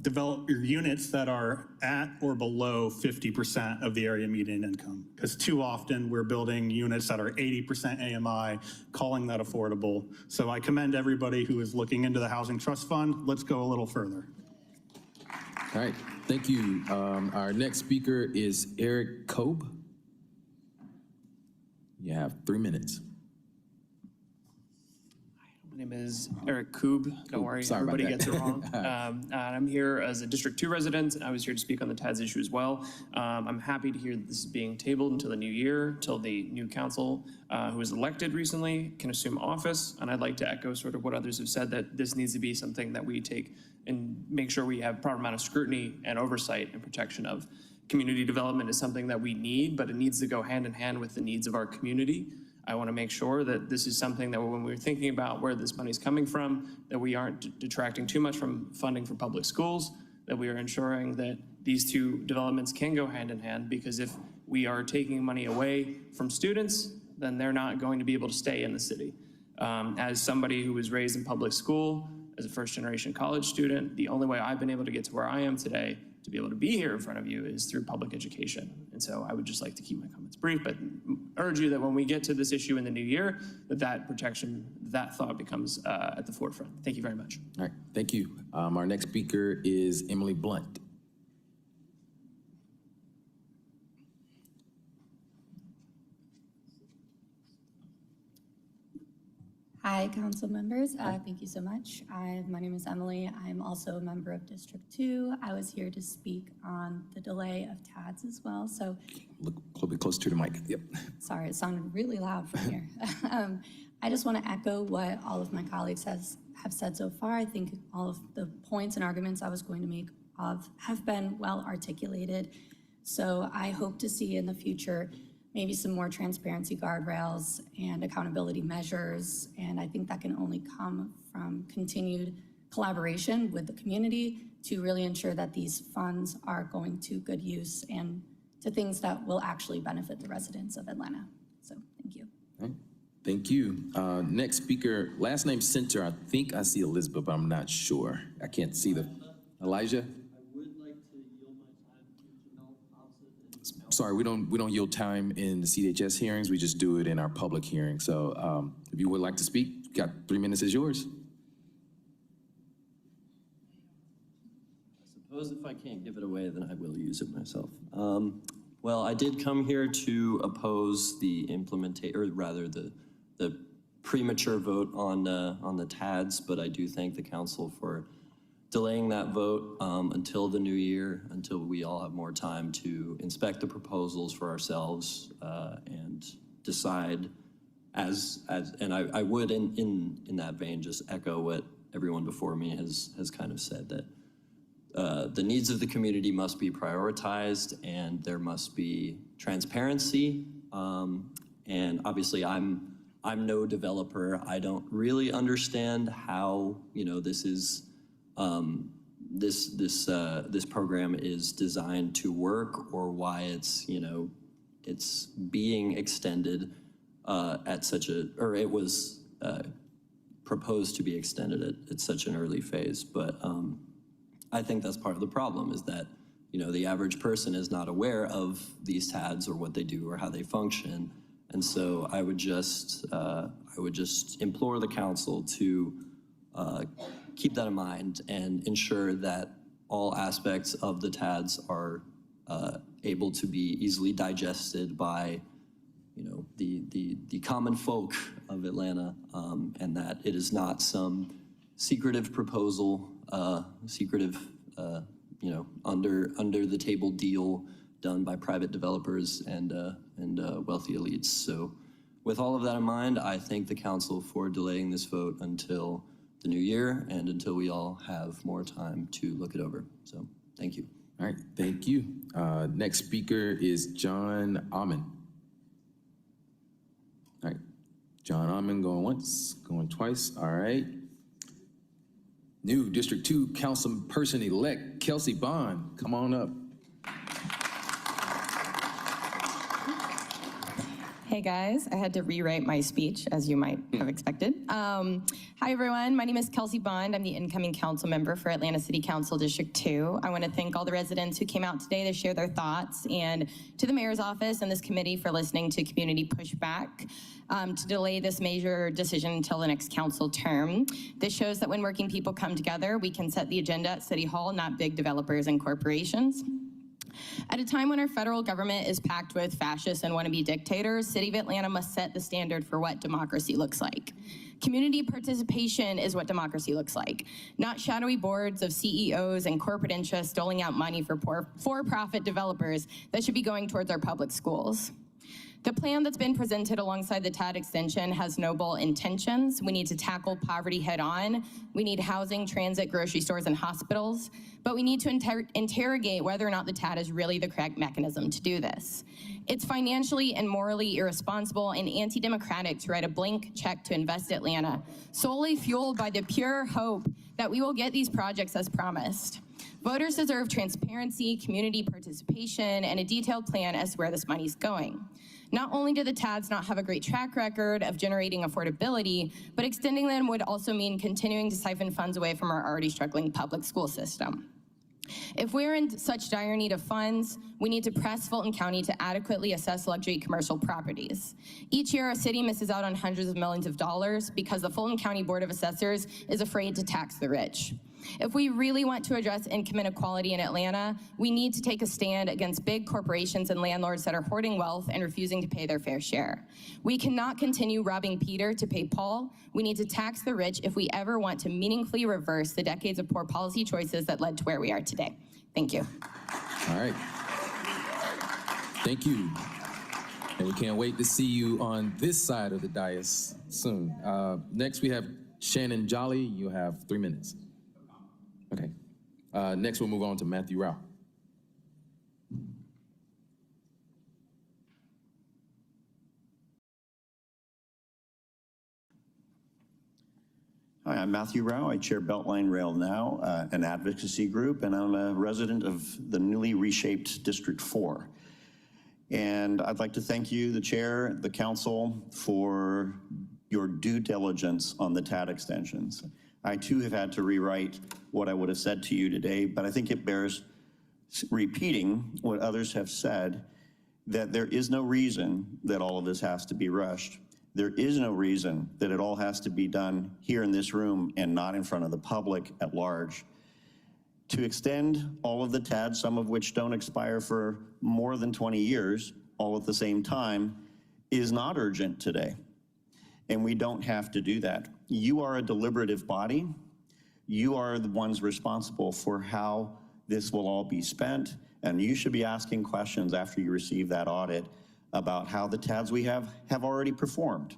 develop units that are at or below 50% of the area median income. Because too often we're building units that are 80% AMI, calling that affordable. So I commend everybody who is looking into the Housing Trust Fund. Let's go a little further. All right, thank you. Our next speaker is Eric Kobe. You have 3 minutes. My name is Eric Koob. Don't worry, sorry everybody about that. gets it wrong. And I'm here as a District 2 resident. I was here to speak on the TADS issue as well. I'm happy to hear that this is being tabled until the new year, until the new council who was elected recently can assume office. And I'd like to echo sort of what others have said, that this needs to be something that we take and make sure we have proper amount of scrutiny and oversight and protection of. Community development is something that we need, but it needs to go hand in hand with the needs of our community. I want to make sure that this is something that when we're thinking about where this money is coming from, that we aren't detracting too much from funding for public schools, that we are ensuring that these two developments can go hand in hand, because if we are taking money away from students, then they're not going to be able to stay in the city. As somebody who was raised in public school, as a first-generation college student, the only way I've been able to get to where I am today, to be able to be here in front of you, is through public education. And so I would just like to keep my comments brief, but urge you that when we get to this issue in the new year, that protection, that thought becomes at the forefront. Thank you very much. All right, thank you. Our next speaker is Emily Blunt. Hi, council members. Thank you so much. My name is Emily. I'm also a member of District 2. I was here to speak on the delay of TADS as well. So, Look a little bit closer to the mic. Yep. sorry, it sounded really loud from here. I just want to echo what all of my colleagues have said so far. I think all of the points and arguments I was going to make have been well articulated. So I hope to see in the future maybe some more transparency guardrails and accountability measures. And I think that can only come from continued collaboration with the community to really ensure that these funds are going to good use and to things that will actually benefit the residents of Atlanta. So thank you. All right. Thank you. Next speaker, last name Center. I think I see Elizabeth, but I'm not sure. I can't see the, Elijah? Sorry, we don't yield time in the CDHS hearings. We just do it in our public hearing. So if you would like to speak, you got 3 minutes is yours. I suppose if I can't give it away, then I will use it myself. Well, I did come here to oppose the implementation, or rather the premature vote on the TADS, but I do thank the council for delaying that vote until the new year, until we all have more time to inspect the proposals for ourselves and decide and I would in that vein just echo what everyone before me has kind of said, that the needs of the community must be prioritized and there must be transparency. And obviously I'm no developer. I don't really understand how, this is this program is designed to work, or why it's it's being extended at such a, or it was proposed to be extended at such an early phase. But I think that's part of the problem, is that the average person is not aware of these TADs or what they do or how they function. And so I would just implore the council to keep that in mind and ensure that all aspects of the TADs are able to be easily digested by, the common folk of Atlanta, and that it is not some secretive proposal, under the table deal done by private developers and wealthy elites. So with all of that in mind, I thank the council for delaying this vote until the new year and until we all have more time to look it over. So thank you. All right, thank you. Next speaker is John Amon. All right, John Amon going once, going twice. All right. New District 2 Councilperson-elect Kelsey Bond, come on up. Hey guys, I had to rewrite my speech, as you might have expected. Hi everyone, my name is Kelsey Bond. I'm the incoming council member for Atlanta City Council District 2. I want to thank all the residents who came out today to share their thoughts, and to the mayor's office and this committee for listening to community pushback to delay this major decision until the next council term. This shows that when working people come together, we can set the agenda at City Hall, not big developers and corporations. At a time when our federal government is packed with fascists and wannabe dictators, City of Atlanta must set the standard for what democracy looks like. Community participation is what democracy looks like, not shadowy boards of CEOs and corporate interests doling out money for for-profit developers that should be going towards our public schools. The plan that's been presented alongside the TAD extension has noble intentions. We need to tackle poverty head on. We need housing, transit, grocery stores, and hospitals. But we need to interrogate whether or not the TAD is really the correct mechanism to do this. It's financially and morally irresponsible and anti-democratic to write a blank check to Invest Atlanta, solely fueled by the pure hope that we will get these projects as promised. Voters deserve transparency, community participation, and a detailed plan as to where this money's going. Not only do the TADs not have a great track record of generating affordability, but extending them would also mean continuing to siphon funds away from our already struggling public school system. If we're in such dire need of funds, we need to press Fulton County to adequately assess luxury commercial properties. Each year, our city misses out on hundreds of millions of dollars because the Fulton County Board of Assessors is afraid to tax the rich. If we really want to address income inequality in Atlanta, we need to take a stand against big corporations and landlords that are hoarding wealth and refusing to pay their fair share. We cannot continue robbing Peter to pay Paul. We need to tax the rich if we ever want to meaningfully reverse the decades of poor policy choices that led to where we are today. Thank you. All right. Thank you. And we can't wait to see you on this side of the dais soon. Next, we have Shannon Jolly. You have 3 minutes. Okay. Next, we'll move on to Matthew Rao. Hi, I'm Matthew Rao. I chair Beltline Rail Now, an advocacy group, and I'm a resident of the newly reshaped District 4. And I'd like to thank you, the chair, the council, for your due diligence on the TAD extensions. I too have had to rewrite what I would have said to you today, but I think it bears repeating what others have said, that there is no reason that all of this has to be rushed. There is no reason that it all has to be done here in this room and not in front of the public at large. To extend all of the TADs, some of which don't expire for more than 20 years, all at the same time, is not urgent today. And we don't have to do that. You are a deliberative body. You are the ones responsible for how this will all be spent, and you should be asking questions after you receive that audit about how the TADs we have already performed.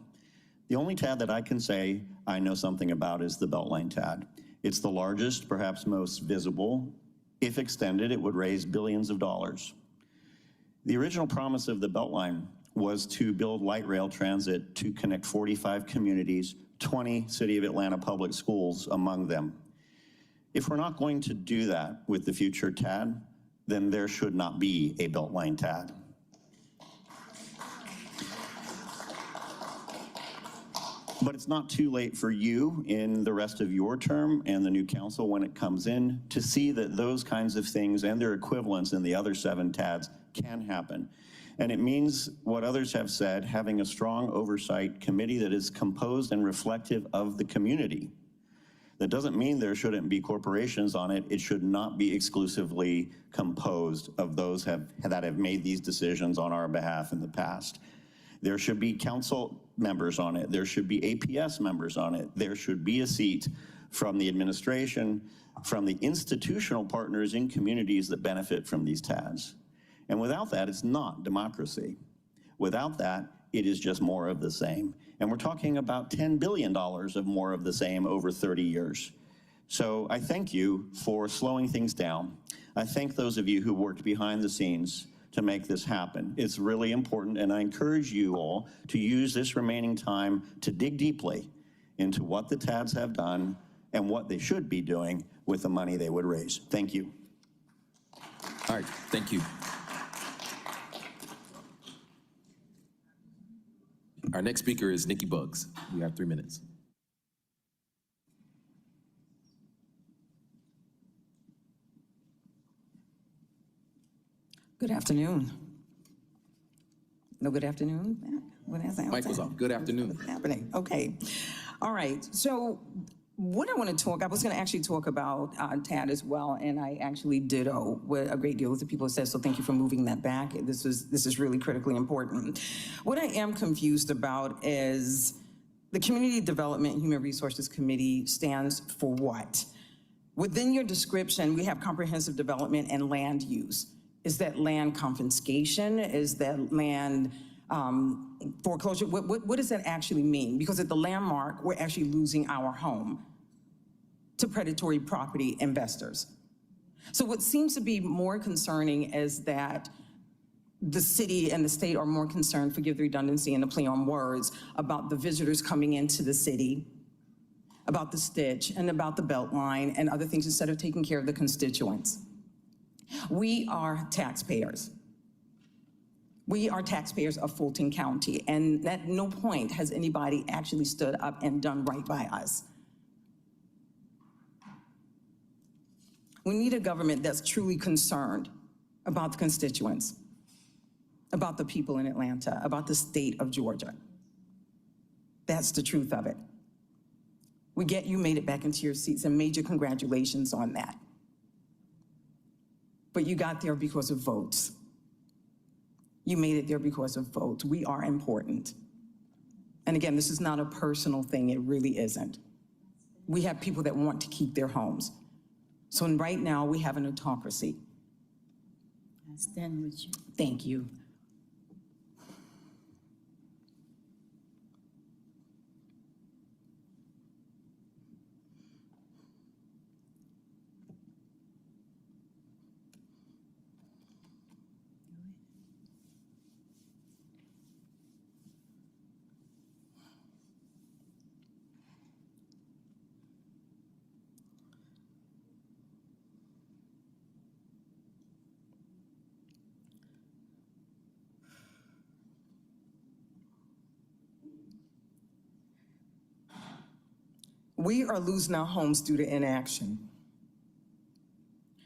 The only TAD that I can say I know something about is the Beltline TAD. It's the largest, perhaps most visible. If extended, it would raise billions of dollars. The original promise of the Beltline was to build light rail transit to connect 45 communities, 20 City of Atlanta public schools among them. If we're not going to do that with the future TAD, then there should not be a Beltline TAD. But it's not too late for you in the rest of your term and the new council when it comes in to see that those kinds of things and their equivalents in the other 7 TADs can happen. And it means what others have said, having a strong oversight committee that is composed and reflective of the community. That doesn't mean there shouldn't be corporations on it. It should not be exclusively composed of those that have made these decisions on our behalf in the past. There should be council members on it. There should be APS members on it. There should be a seat from the administration, from the institutional partners in communities that benefit from these TADs. And without that, it's not democracy. Without that, it is just more of the same. And we're talking about $10 billion of more of the same over 30 years. So I thank you for slowing things down. I thank those of you who worked behind the scenes to make this happen. It's really important, and I encourage you all to use this remaining time to dig deeply into what the TADs have done and what they should be doing with the money they would raise. Thank you. All right, thank you. Our next speaker is Nikki Buggs. You have 3 minutes. Good afternoon. No, good afternoon. Mic was off. Good afternoon. What's happening? Okay. All right. So what I want to talk, I was going to actually talk about TAD as well, and I actually ditto what a great deal of the people said, so thank you for moving that back. This is really critically important. What I am confused about is the Community Development and Human Resources Committee stands for what? Within your description, we have comprehensive development and land use. Is that land confiscation? Is that land foreclosure? What does that actually mean? Because at the landmark, we're actually losing our home to predatory property investors. So what seems to be more concerning is that the city and the state are more concerned, forgive the redundancy and the play on words, about the visitors coming into the city about the stitch and about the Beltline and other things instead of taking care of the constituents. We are taxpayers. We are taxpayers of Fulton County, and at no point has anybody actually stood up and done right by us. We need a government that's truly concerned about the constituents, about the people in Atlanta, about the state of Georgia. That's the truth of it. We get you made it back into your seats, and major congratulations on that. But you got there because of votes. You made it there because of votes. We are important. And again, this is not a personal thing. It really isn't. We have people that want to keep their homes. So right now, we have an autocracy. I stand with you. Thank you. We are losing our homes due to inaction,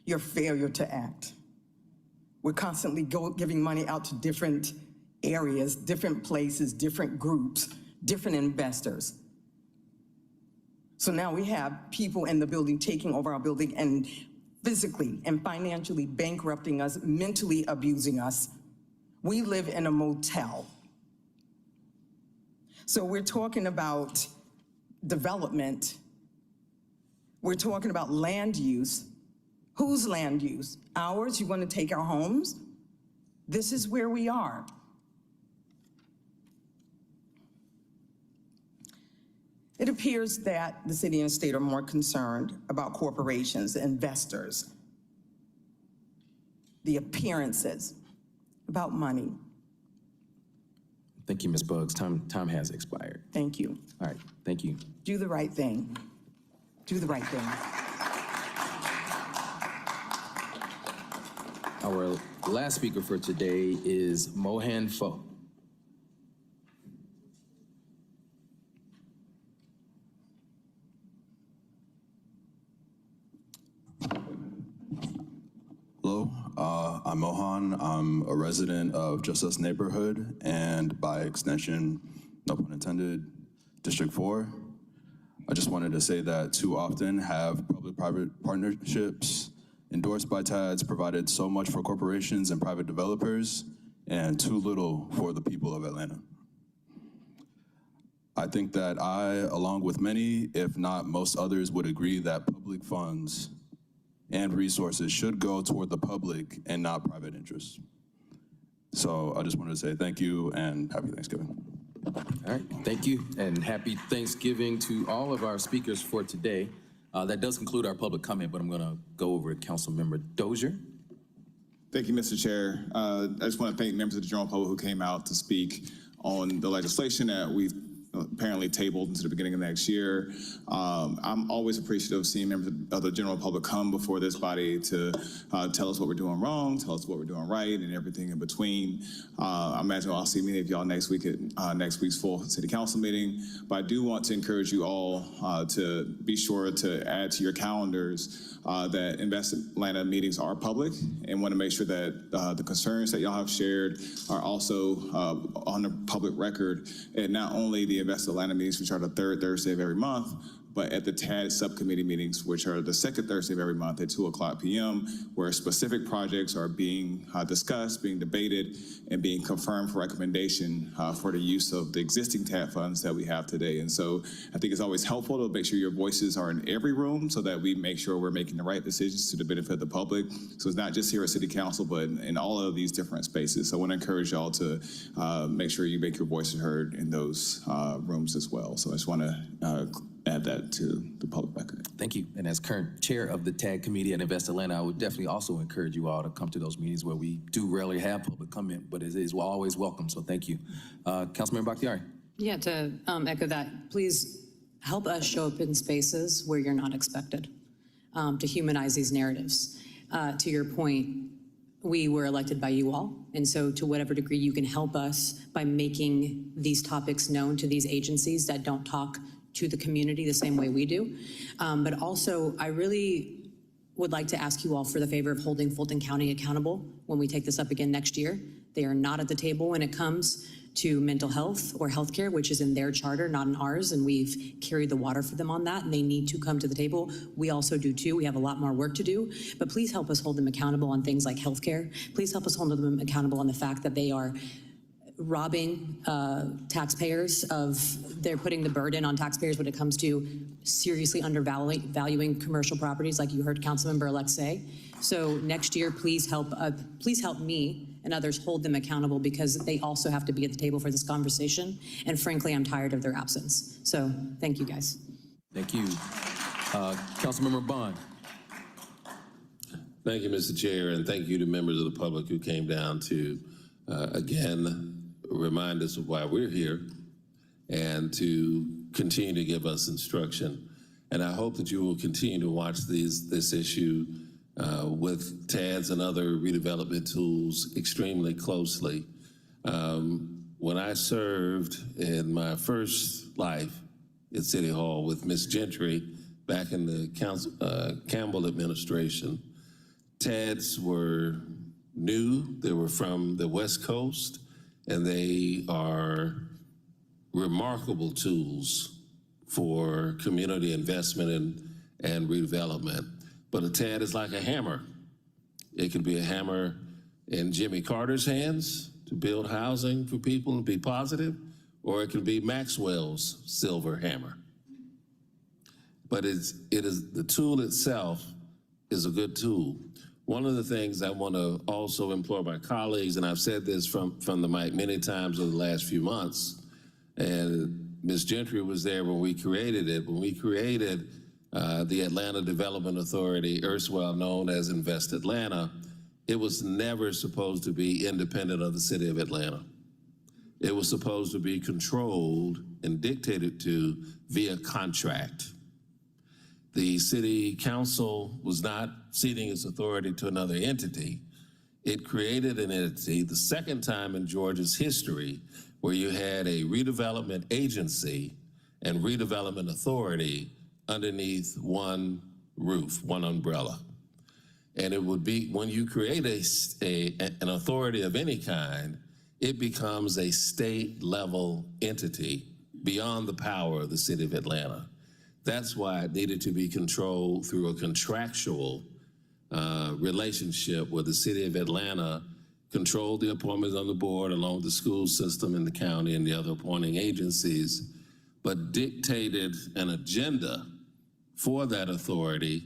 your failure to act. We're constantly giving money out to different areas, different places, different groups, different investors. So now we have people in the building taking over our building and physically and financially bankrupting us, mentally abusing us. We live in a motel. So we're talking about development. We're talking about land use. Whose land use? Ours? You want to take our homes? This is where we are. It appears that the city and state are more concerned about corporations, investors, the appearances, about money. Thank you, Ms. Buggs. Time has expired. Thank you. All right, thank you. Do the right thing. Do the right thing. Our last speaker for today is Mohan Pho. Hello, I'm Mohan. I'm a resident of Just Us neighborhood and by extension, no pun intended, District 4. I just wanted to say that too often have public-private partnerships endorsed by TADS provided so much for corporations and private developers and too little for the people of Atlanta. I think that I, along with many, if not most others, would agree that public funds and resources should go toward the public and not private interests. So I just wanted to say thank you and happy Thanksgiving. All right, thank you, and happy Thanksgiving to all of our speakers for today. That does conclude our public comment, but I'm gonna go over to Councilmember Dozier. Thank you, Mr. Chair. I just want to thank members of the general public who came out to speak on the legislation that we've apparently tabled into the beginning of next year. I'm always appreciative of seeing members of the general public come before this body to tell us what we're doing wrong, tell us what we're doing right, and everything in between. I imagine I'll see many of y'all next week at next week's full city council meeting. But I do want to encourage you all to be sure to add to your calendars that Invest Atlanta meetings are public, and want to make sure that the concerns that y'all have shared are also on the public record, and not only the Invest Atlanta meetings, which are the third Thursday of every month, but at the TAD subcommittee meetings, which are the second Thursday of every month at 2:00 p.m., where specific projects are being discussed, being debated, and being confirmed for recommendation for the use of the existing TAD funds that we have today. And so I think it's always helpful to make sure your voices are in every room so that we make sure we're making the right decisions to the benefit of the public. So it's not just here at City Council, but in all of these different spaces. So I want to encourage y'all to make sure you make your voices heard in those rooms as well. So I just want to add that to the public record. Thank you. And as current chair of the TAG committee at Invest Atlanta, I would definitely also encourage you all to come to those meetings where we do rarely have public comment, but it is always welcome. So thank you. Councilmember Bakhtiari. Yeah, to echo that, please help us show up in spaces where you're not expected, to humanize these narratives. To your point, we were elected by you all, and so to whatever degree you can help us by making these topics known to these agencies that don't talk to the community the same way we do. But also, I really would like to ask you all for the favor of holding Fulton County accountable when we take this up again next year. They are not at the table when it comes to mental health or healthcare, which is in their charter, not in ours, and we've carried the water for them on that, and they need to come to the table. We also do too. We have a lot more work to do, but please help us hold them accountable on things like healthcare. Please help us hold them accountable on the fact that they are robbing taxpayers they're putting the burden on taxpayers when it comes to seriously undervaluing commercial properties, like you heard Councilmember-elect say. So next year, please help me and others hold them accountable, because they also have to be at the table for this conversation. And frankly, I'm tired of their absence. So thank you, guys. Thank you. Councilmember Bond. Thank you, Mr. Chair, and thank you to members of the public who came down to, again, remind us of why we're here and to continue to give us instruction. And I hope that you will continue to watch this issue with TADS and other redevelopment tools extremely closely. When I served in my first life at City Hall with Ms. Gentry back in the Campbell administration, TADS were new. They were from the West Coast, and they are remarkable tools for community investment and redevelopment. But a TAD is like a hammer. It can be a hammer in Jimmy Carter's hands to build housing for people and be positive, or it can be Maxwell's silver hammer. But it is the tool itself is a good tool. One of the things I want to also implore my colleagues, and I've said this from the mic many times over the last few months, and Ms. Gentry was there when we created it. When we created the Atlanta Development Authority, erstwhile known as Invest Atlanta, it was never supposed to be independent of the city of Atlanta. It was supposed to be controlled and dictated to via contract. The city council was not ceding its authority to another entity. It created an entity, the second time in Georgia's history, where you had a redevelopment agency and redevelopment authority underneath one roof, one umbrella. And it would be, when you create an authority of any kind, it becomes a state-level entity beyond the power of the city of Atlanta. That's why it needed to be controlled through a contractual relationship where the city of Atlanta controlled the appointments on the board along with the school system in the county and the other appointing agencies, but dictated an agenda for that authority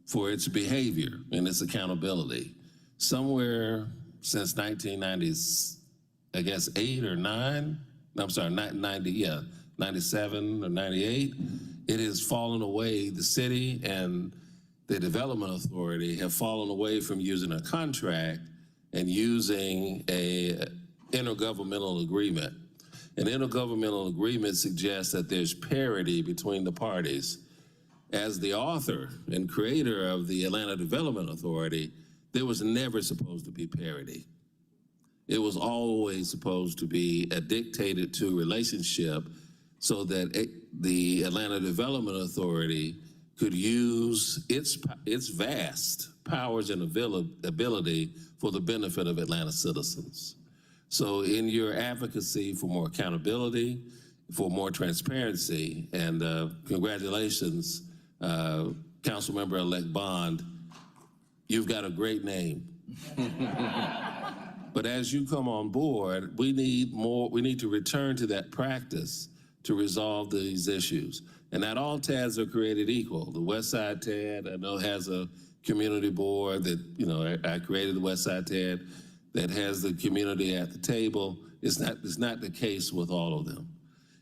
for its behavior and its accountability. Somewhere since 1990s, I guess 8 or 9, I'm sorry, 97 or 98, it has fallen away. The city and the Development Authority have fallen away from using a contract and using a intergovernmental agreement. An intergovernmental agreement suggests that there's parity between the parties. As the author and creator of the Atlanta Development Authority, there was never supposed to be parity. It was always supposed to be a dictated to relationship so that the Atlanta Development Authority could use its vast powers and ability for the benefit of Atlanta citizens. So in your advocacy for more accountability, for more transparency, and congratulations, Councilmember-elect Bond, you've got a great name. But as you come on board, we need to return to that practice to resolve these issues. And not all TADs are created equal. The West Side TAD, I know, has a community board that, I created the West Side TAD that has the community at the table. It's not the case with all of them.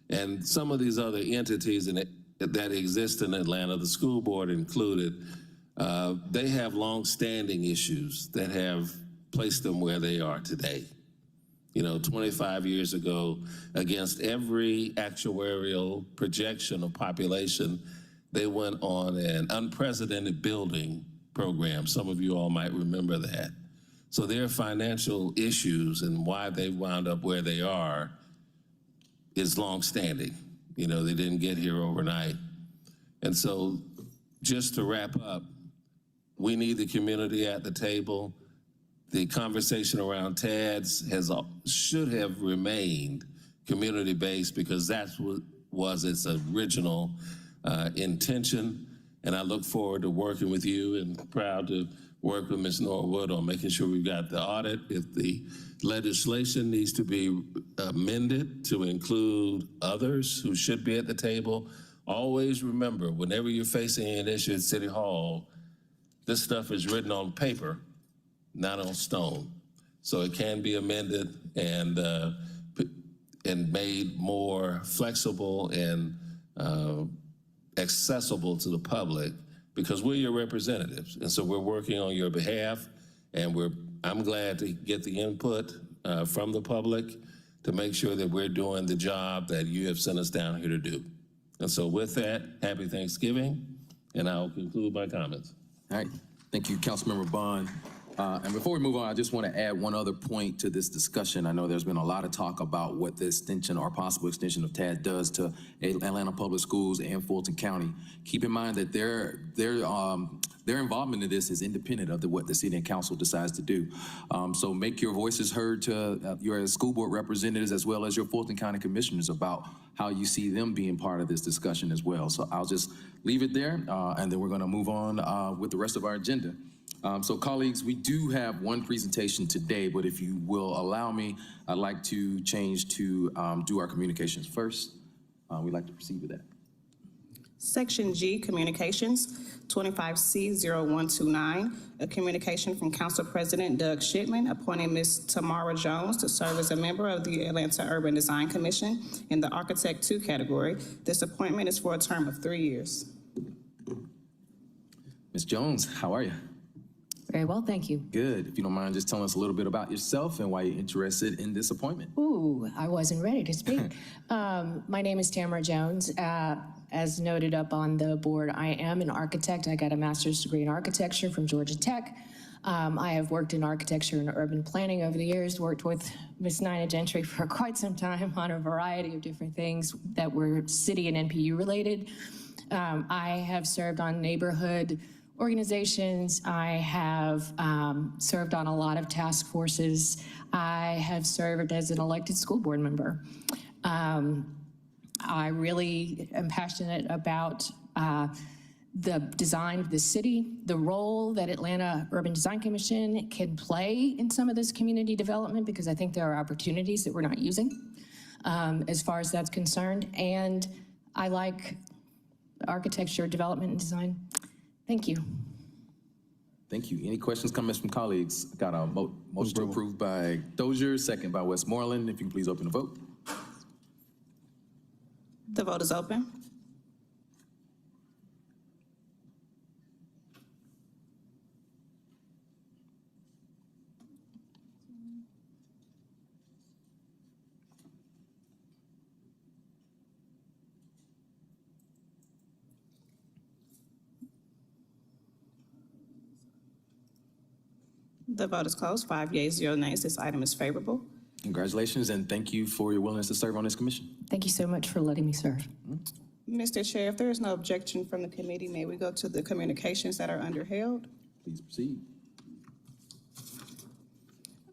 And some of these other entities that exist in Atlanta, the school board included, they have long-standing issues that have placed them where they are today. 25 years ago, against every actuarial projection of population, they went on an unprecedented building program. Some of you all might remember that. So their financial issues and why they wound up where they are is longstanding. They didn't get here overnight. And so just to wrap up, we need the community at the table. The conversation around TADS should have remained community-based because that's what was its original intention. And I look forward to working with you and proud to work with Ms. Norwood on making sure we've got the audit. If the legislation needs to be amended to include others who should be at the table, always remember, whenever you're facing an issue at City Hall, this stuff is written on paper, not on stone. So it can be amended and made more flexible and accessible to the public because we're your representatives. And so we're working on your behalf, and I'm glad to get the input from the public to make sure that we're doing the job that you have sent us down here to do. And so with that, happy Thanksgiving, and I'll conclude my comments. All right, thank you, Councilmember Bond. And before we move on, I just want to add one other point to this discussion. I know there's been a lot of talk about what the extension or possible extension of TAD does to Atlanta Public Schools and Fulton County. Keep in mind that their involvement in this is independent of what the city and council decides to do. So make your voices heard to your school board representatives as well as your Fulton County commissioners about how you see them being part of this discussion as well. So I'll just leave it there, and then we're going to move on with the rest of our agenda. So colleagues, we do have one presentation today, but if you will allow me, I'd like to change to do our communications first. We'd like to proceed with that. Section G, Communications, 25C0129, a communication from Council President Doug Shipman appointing Ms. Tamara Jones to serve as a member of the Atlanta Urban Design Commission in the Architect 2 category. This appointment is for a term of 3 years. Ms. Jones, how are you? Very well, thank you. Good. If you don't mind just telling us a little bit about yourself and why you're interested in this appointment. Ooh, I wasn't ready to speak. My name is Tamara Jones. As noted up on the board, I am an architect. I got a master's degree in architecture from Georgia Tech. I have worked in architecture and urban planning over the years, worked with Ms. Nina Gentry for quite some time on a variety of different things that were city and NPU related. I have served on neighborhood organizations. I have served on a lot of task forces. I have served as an elected school board member. I really am passionate about the design of the city, the role that Atlanta Urban Design Commission can play in some of this community development, because I think there are opportunities that we're not using as far as that's concerned. And I like architecture, development, and design. Thank you. Thank you. Any questions, comments from colleagues? Got a motion to approve by Dozier, second by Westmoreland. If you can please open the vote. The vote is open. The vote is closed. 5 yeas, 0 nays. This item is favorable. Congratulations, and thank you for your willingness to serve on this commission. Thank you so much for letting me serve. Mr. Chair, if there is no objection from the committee, may we go to the communications that are underheld? Please proceed.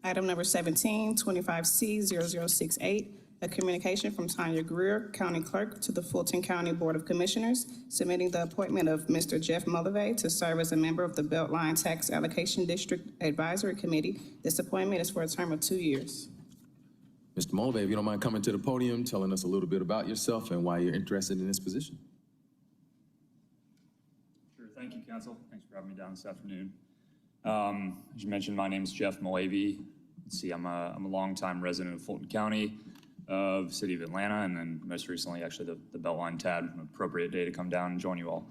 Item number 17, 25C0068, a communication from Tanya Greer, County Clerk, to the Fulton County Board of Commissioners, submitting the appointment of Mr. Jeff Mulvey to serve as a member of the Beltline Tax Allocation District Advisory Committee. This appointment is for a term of 2 years. Mr. Mulvey, if you don't mind coming to the podium, telling us a little bit about yourself and why you're interested in this position. Sure, thank you, Council. Thanks for having me down this afternoon. As you mentioned, my name is Jeff Mulvey. Let's see, I'm a longtime resident of Fulton County, of the city of Atlanta, and then most recently, actually, the Beltline TAD, an appropriate day to come down and join you all.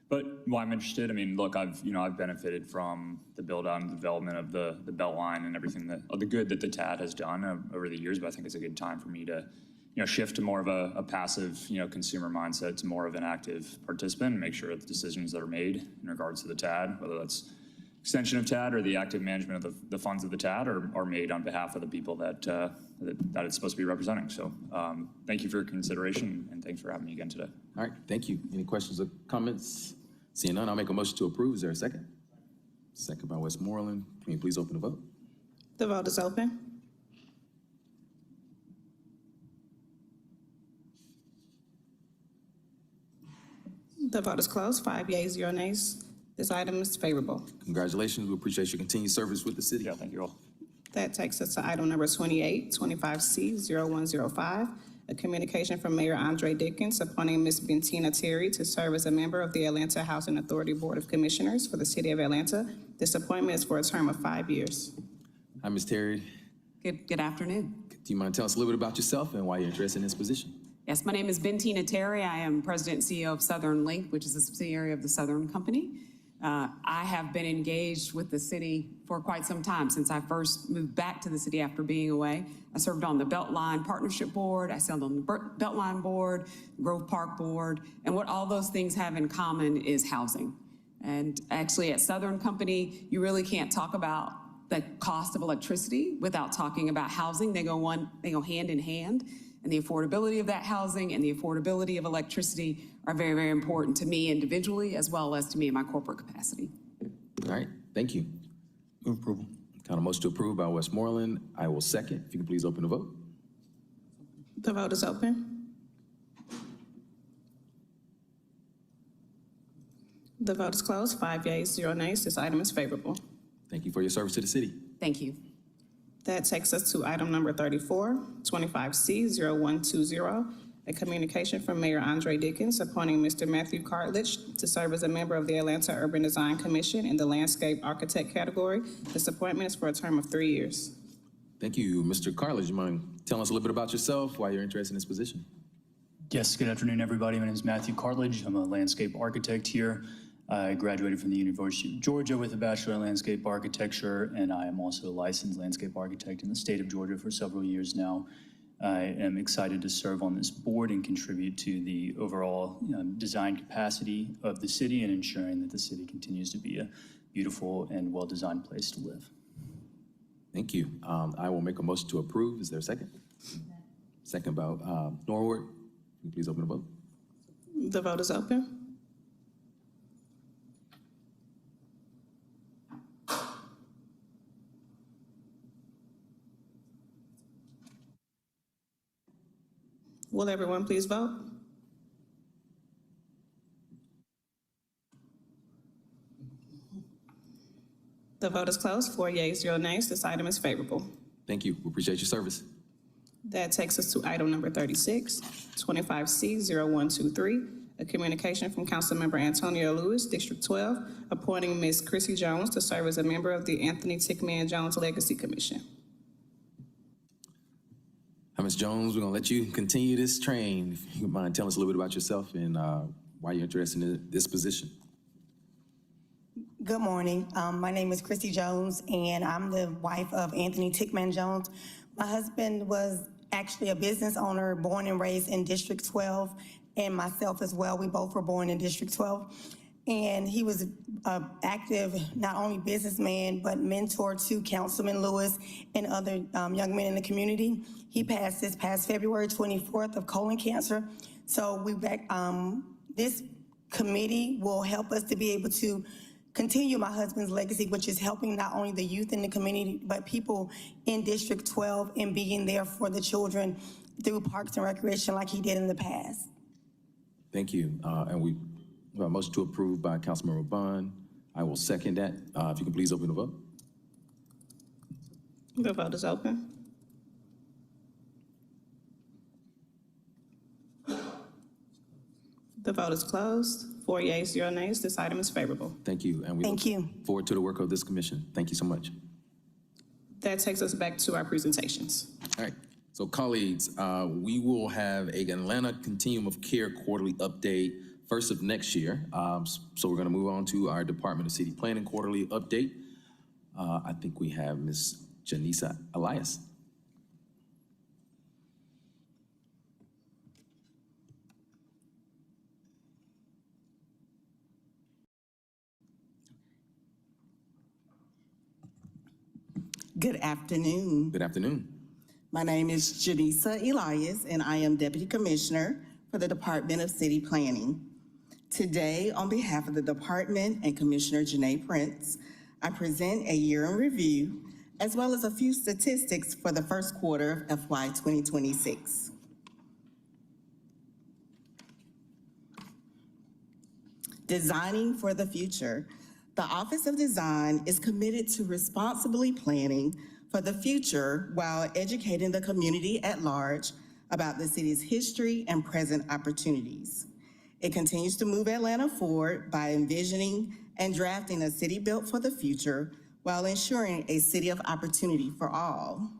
But But why I'm interested, I mean, look, I've benefited from the build out and development of the Beltline and everything the good that the TAD has done over the years. But I think it's a good time for me to, shift to more of a passive, consumer mindset to more of an active participant and make sure that the decisions that are made in regards to the TAD, whether that's extension of TAD or the active management of the funds of the TAD, are made on behalf of the people that it's supposed to be representing. So thank you for your consideration, and thanks for having me again today. All right, thank you. Any questions or comments? Seeing none, I'll make a motion to approve. Is there a second? Second by Westmoreland. Can you please open the vote? The vote is open. The vote is closed. 5 yeas, 0 nays. This item is favorable. Congratulations. We appreciate your continued service with the city. Yeah, thank you all. That takes us to item number 28, 25C0105, a communication from Mayor Andre Dickens appointing Ms. Bentina Terry to serve as a member of the Atlanta Housing Authority Board of Commissioners for the City of Atlanta. This appointment is for a term of 5 years. Hi, Ms. Terry. Good afternoon. Do you mind telling us a little bit about yourself and why you're interested in this position? Yes, my name is Bentina Terry. I am President and CEO of Southern Link, which is a subsidiary of the Southern Company. I have been engaged with the city for quite some time since I first moved back to the city after being away. I served on the Beltline Partnership Board. I served on the Beltline Board, Grove Park Board, and what all those things have in common is housing. And actually at Southern Company, you really can't talk about the cost of electricity without talking about housing. They go hand in hand. And the affordability of that housing and the affordability of electricity are very, very important to me individually as well as to me in my corporate capacity. All right, thank you. Move approval. Kind of motion to approve by Westmoreland. I will second. If you can please open the vote. The vote is open. The vote is closed. 5 yeas, 0 nays. This item is favorable. Thank you for your service to the city. Thank you. That takes us to item number 34, 25C0120, a communication from Mayor Andre Dickens appointing Mr. Matthew Cartledge to serve as a member of the Atlanta Urban Design Commission in the Landscape Architect category. This appointment is for a term of 3 years. Thank you. Mr. Cartledge, you mind telling us a little bit about yourself, why you're interested in this position? Yes, good afternoon, everybody. My name is Matthew Cartledge. I'm a landscape architect here. I graduated from the University of Georgia with a Bachelor in Landscape Architecture, and I am also a licensed landscape architect in the state of Georgia for several years now. I am excited to serve on this board and contribute to the overall design capacity of the city and ensuring that the city continues to be a beautiful and well-designed place to live. Thank you. I will make a motion to approve. Is there a second? Second by Norwood. Can you please open the vote? The vote is open. Will everyone please vote? The vote is closed. 4 yeas, 0 nays. This item is favorable. Thank you. We appreciate your service. That takes us to item number 36, 25C0123, a communication from Councilmember Antonio Lewis, District 12, appointing Ms. Chrissy Jones to serve as a member of the Anthony Tickman Jones Legacy Commission. Hi, Ms. Jones. We're going to let you continue this train. If you mind telling us a little bit about yourself and why you're interested in this position. Good morning. My name is Chrissy Jones, and I'm the wife of Anthony Tickman Jones. My husband was actually a business owner, born and raised in District 12, and myself as well. We both were born in District 12. And he was an active, not only businessman, but mentor to Councilman Lewis and other young men in the community. He passed this past February 24th of colon cancer. So this committee will help us to be able to continue my husband's legacy, which is helping not only the youth in the community, but people in District 12 and being there for the children through parks and recreation like he did in the past. Thank you. And we have a motion to approve by Councilmember Bond. I will second that. If you can please open the vote. The vote is open. The vote is closed. 4 yeas, 0 nays. This item is favorable. Thank you. And we look forward to the work of this commission. Thank you so much. That takes us back to our presentations. All right. So colleagues, we will have an Atlanta Continuum of Care quarterly update 1st of next year. So we're going to move on to our Department of City Planning quarterly update. I think we have Ms. Janisa Elias. Good afternoon. Good afternoon. My name is Janisa Elias, and I am Deputy Commissioner for the Department of City Planning. Today, on behalf of the department and Commissioner Janae Prince, I present a year in review, as well as a few statistics for the first quarter of FY 2026. Designing for the future. The Office of Design is committed to responsibly planning for the future while educating the community at large about the city's history and present opportunities. It continues to move Atlanta forward by envisioning and drafting a city built for the future while ensuring a city of opportunity for all.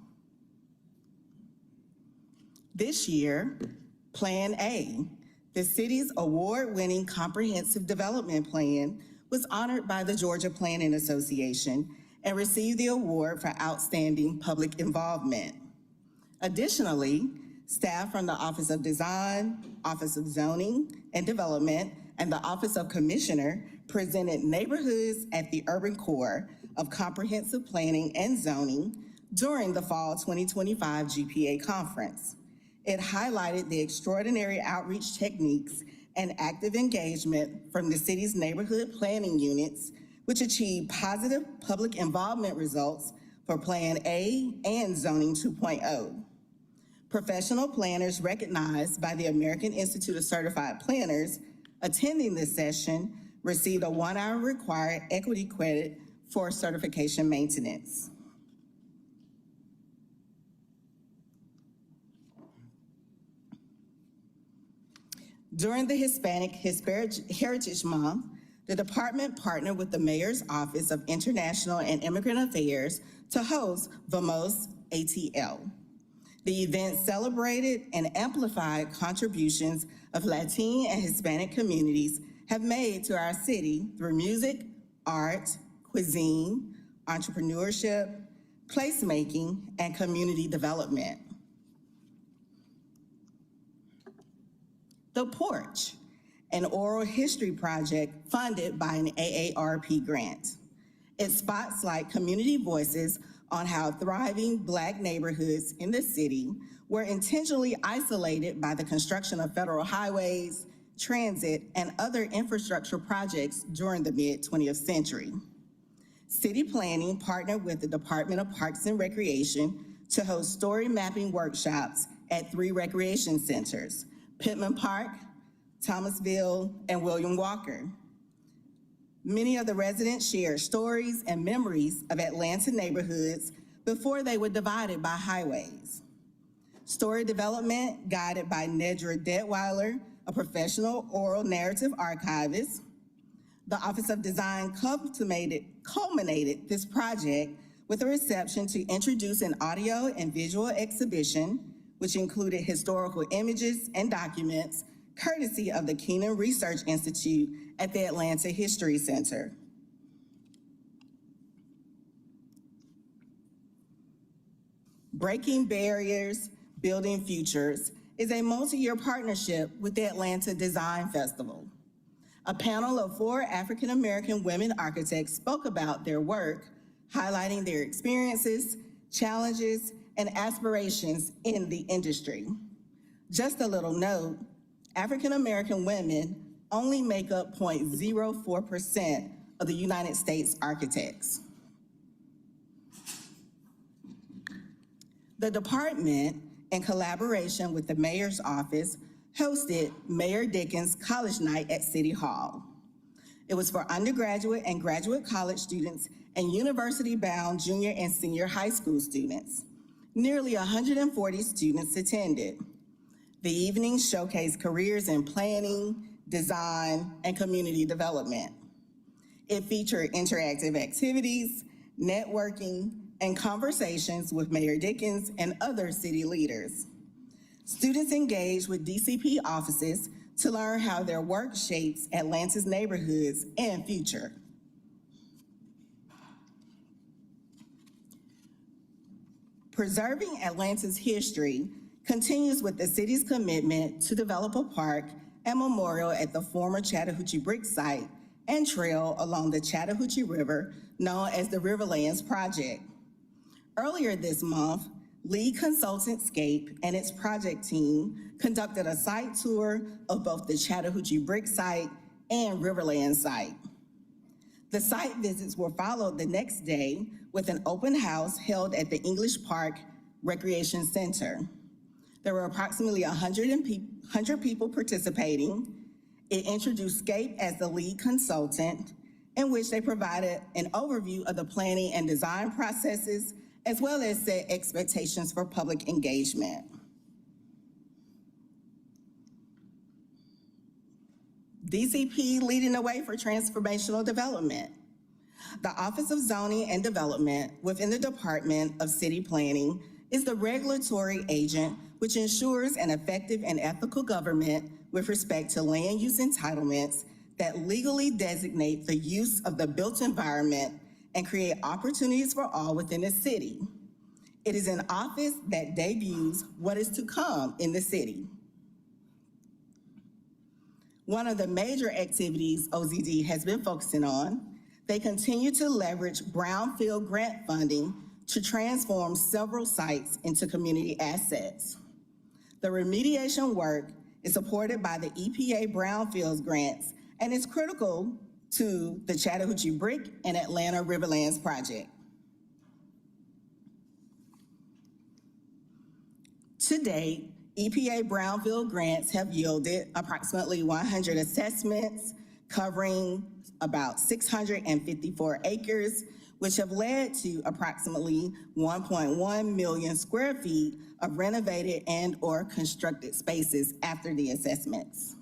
This year, Plan A, the city's award-winning comprehensive development plan, was honored by the Georgia Planning Association and received the award for outstanding public involvement. Additionally, staff from the Office of Design, Office of Zoning and Development, and the Office of Commissioner presented Neighborhoods at the Urban Core of Comprehensive Planning and Zoning during the Fall 2025 GPA Conference. It highlighted the extraordinary outreach techniques and active engagement from the city's neighborhood planning units, which achieved positive public involvement results for Plan A and Zoning 2.0. Professional planners recognized by the American Institute of Certified Planners attending this session received a 1-hour required equity credit for certification maintenance. During the Hispanic Heritage Month, the department partnered with the Mayor's Office of International and Immigrant Affairs to host Vamos ATL. The event celebrated and amplified contributions of Latin and Hispanic communities have made to our city through music, art, cuisine, entrepreneurship, placemaking, and community development. The Porch, an oral history project funded by an AARP grant. It spotlights community voices on how thriving Black neighborhoods in the city were intentionally isolated by the construction of federal highways, transit, and other infrastructure projects during the mid-20th century. City Planning partnered with the Department of Parks and Recreation to host story mapping workshops at 3 recreation centers: Pittman Park, Thomasville, and William Walker. Many of the residents shared stories and memories of Atlanta neighborhoods before they were divided by highways. Story development guided by Nedra Detweiler, a professional oral narrative archivist. The Office of Design culminated this project with a reception to introduce an audio and visual exhibition, which included historical images and documents, courtesy of the Keenan Research Institute at the Atlanta History Center. Breaking Barriers, Building Futures is a multi-year partnership with the Atlanta Design Festival. A panel of 4 African-American women architects spoke about their work, highlighting their experiences, challenges, and aspirations in the industry. Just a little note, African-American women only make up 0.04% of the United States architects. The department, in collaboration with the Mayor's Office, hosted Mayor Dickens College Night at City Hall. It was for undergraduate and graduate college students and university-bound junior and senior high school students. Nearly 140 students attended. The evening showcased careers in planning, design, and community development. It featured interactive activities, networking, and conversations with Mayor Dickens and other city leaders. Students engaged with DCP offices to learn how their work shapes Atlanta's neighborhoods and future. Preserving Atlanta's history continues with the city's commitment to develop a park and memorial at the former Chattahoochee Brick site and trail along the Chattahoochee River, known as the Riverlands Project. Earlier this month, lead consultant Scape and its project team conducted a site tour of both the Chattahoochee Brick site and Riverlands site. The site visits were followed the next day with an open house held at the English Park Recreation Center. There were approximately 100 people participating. It introduced Scape as the lead consultant, in which they provided an overview of the planning and design processes, as well as set expectations for public engagement. DCP leading the way for transformational development. The Office of Zoning and Development within the Department of City Planning is the regulatory agent which ensures an effective and ethical government with respect to land use entitlements that legally designate the use of the built environment and create opportunities for all within the city. It is an office that debuts what is to come in the city. One of the major activities OZD has been focusing on, they continue to leverage brownfield grant funding to transform several sites into community assets. The remediation work is supported by the EPA Brownfields grants and is critical to the Chattahoochee Brick and Atlanta Riverlands project. To date, EPA Brownfield grants have yielded approximately 100 assessments covering about 654 acres, which have led to approximately 1.1 million square feet of renovated and or constructed spaces after the assessments.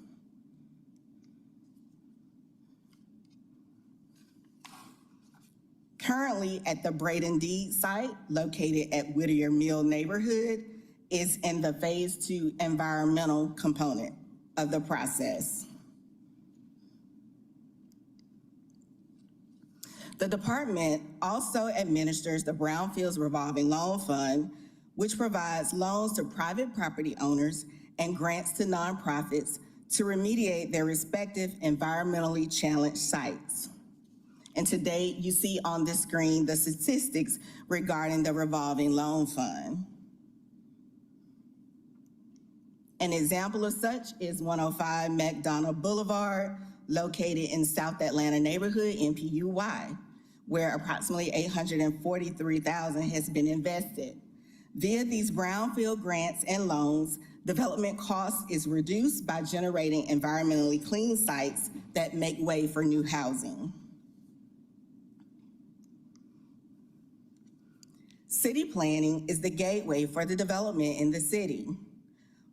Currently at the Braden Deed site, located at Whittier Mill neighborhood, is in the phase 2 environmental component of the process. The department also administers the Brownfields Revolving Loan Fund, which provides loans to private property owners and grants to nonprofits to remediate their respective environmentally challenged sites. And today you see on the screen the statistics regarding the Revolving Loan Fund. An example of such is 105 McDonough Boulevard, located in South Atlanta neighborhood, NPUY, where approximately $843,000 has been invested. Via these brownfield grants and loans, development cost is reduced by generating environmentally clean sites that make way for new housing. City planning is the gateway for the development in the city.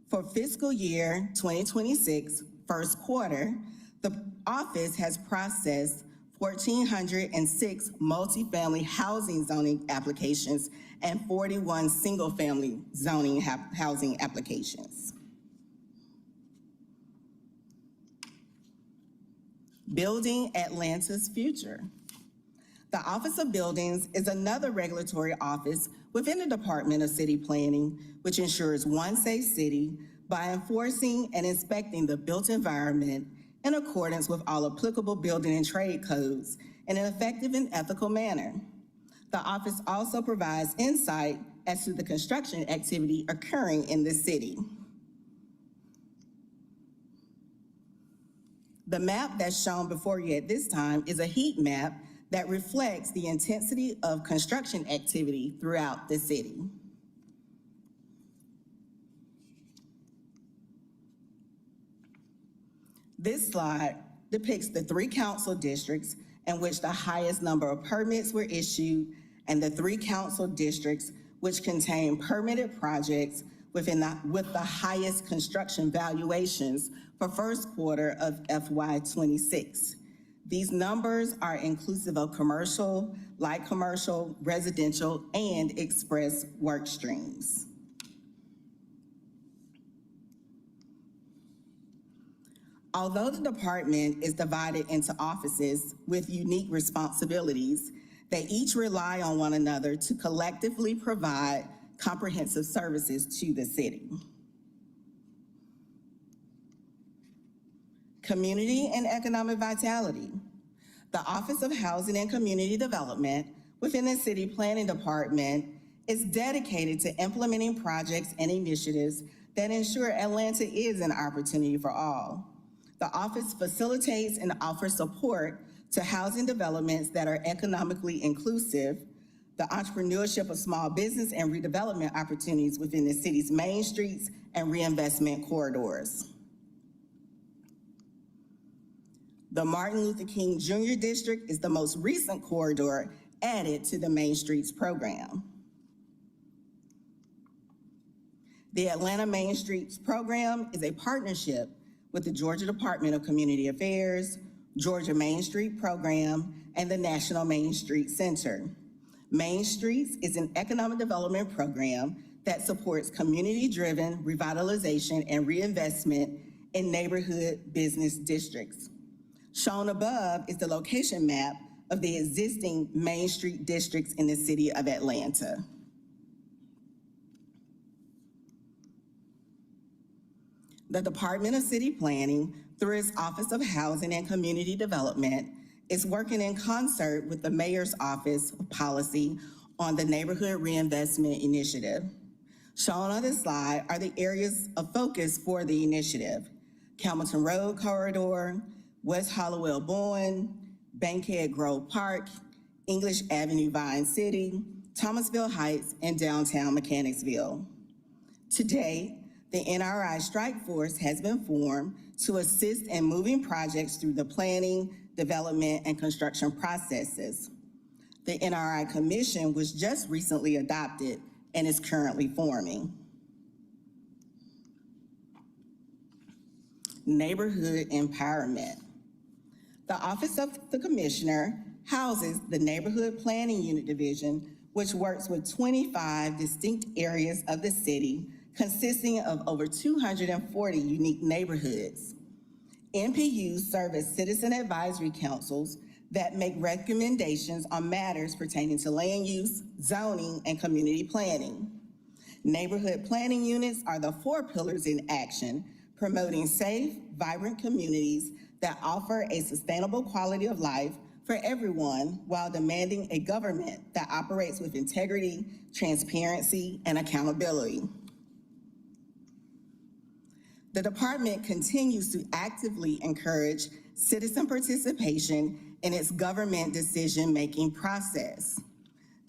For fiscal year 2026, first quarter, the office has processed 1,406 multifamily housing zoning applications and 41 single-family zoning housing applications. Building Atlanta's future. The Office of Buildings is another regulatory office within the Department of City Planning, which ensures one safe city by enforcing and inspecting the built environment in accordance with all applicable building and trade codes in an effective and ethical manner. The office also provides insight as to the construction activity occurring in the city. The map that's shown before you at this time is a heat map that reflects the intensity of construction activity throughout the city. This slide depicts the 3 council districts in which the highest number of permits were issued and the 3 council districts which contain permitted projects with the highest construction valuations for first quarter of FY26. These numbers are inclusive of commercial, light commercial, residential, and express work streams. Although the department is divided into offices with unique responsibilities, they each rely on one another to collectively provide comprehensive services to the city. Community and economic vitality. The Office of Housing and Community Development within the City Planning Department is dedicated to implementing projects and initiatives that ensure Atlanta is an opportunity for all. The office facilitates and offers support to housing developments that are economically inclusive, the entrepreneurship of small business and redevelopment opportunities within the city's main streets and reinvestment corridors. The Martin Luther King Jr. District is the most recent corridor added to the Main Streets program. The Atlanta Main Streets program is a partnership with the Georgia Department of Community Affairs, Georgia Main Street Program, and the National Main Street Center. Main Streets is an economic development program that supports community-driven revitalization and reinvestment in neighborhood business districts. Shown above is the location map of the existing Main Street districts in the city of Atlanta. The Department of City Planning, through its Office of Housing and Community Development, is working in concert with the Mayor's Office of Policy on the Neighborhood Reinvestment Initiative. Shown on this slide are the areas of focus for the initiative: Campbellton Road Corridor, West Hollowell Bowen, Bankhead Grove Park, English Avenue Vine City, Thomasville Heights, and downtown Mechanicsville. Today, the NRI Strike Force has been formed to assist in moving projects through the planning, development, and construction processes. The NRI Commission was just recently adopted and is currently forming. Neighborhood empowerment. The Office of the Commissioner houses the Neighborhood Planning Unit Division, which works with 25 distinct areas of the city consisting of over 240 unique neighborhoods. NPUs serve as citizen advisory councils that make recommendations on matters pertaining to land use, zoning, and community planning. Neighborhood planning units are the 4 pillars in action, promoting safe, vibrant communities that offer a sustainable quality of life for everyone while demanding a government that operates with integrity, transparency, and accountability. The department continues to actively encourage citizen participation in its government decision-making process.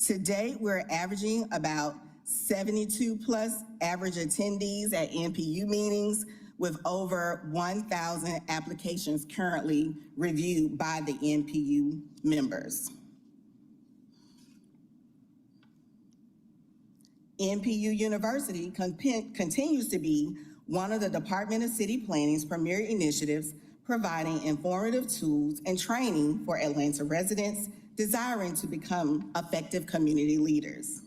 To date, we're averaging about 72 plus average attendees at NPU meetings, with over 1,000 applications currently reviewed by the NPU members. NPU University continues to be one of the Department of City Planning's premier initiatives, providing informative tools and training for Atlanta residents desiring to become effective community leaders.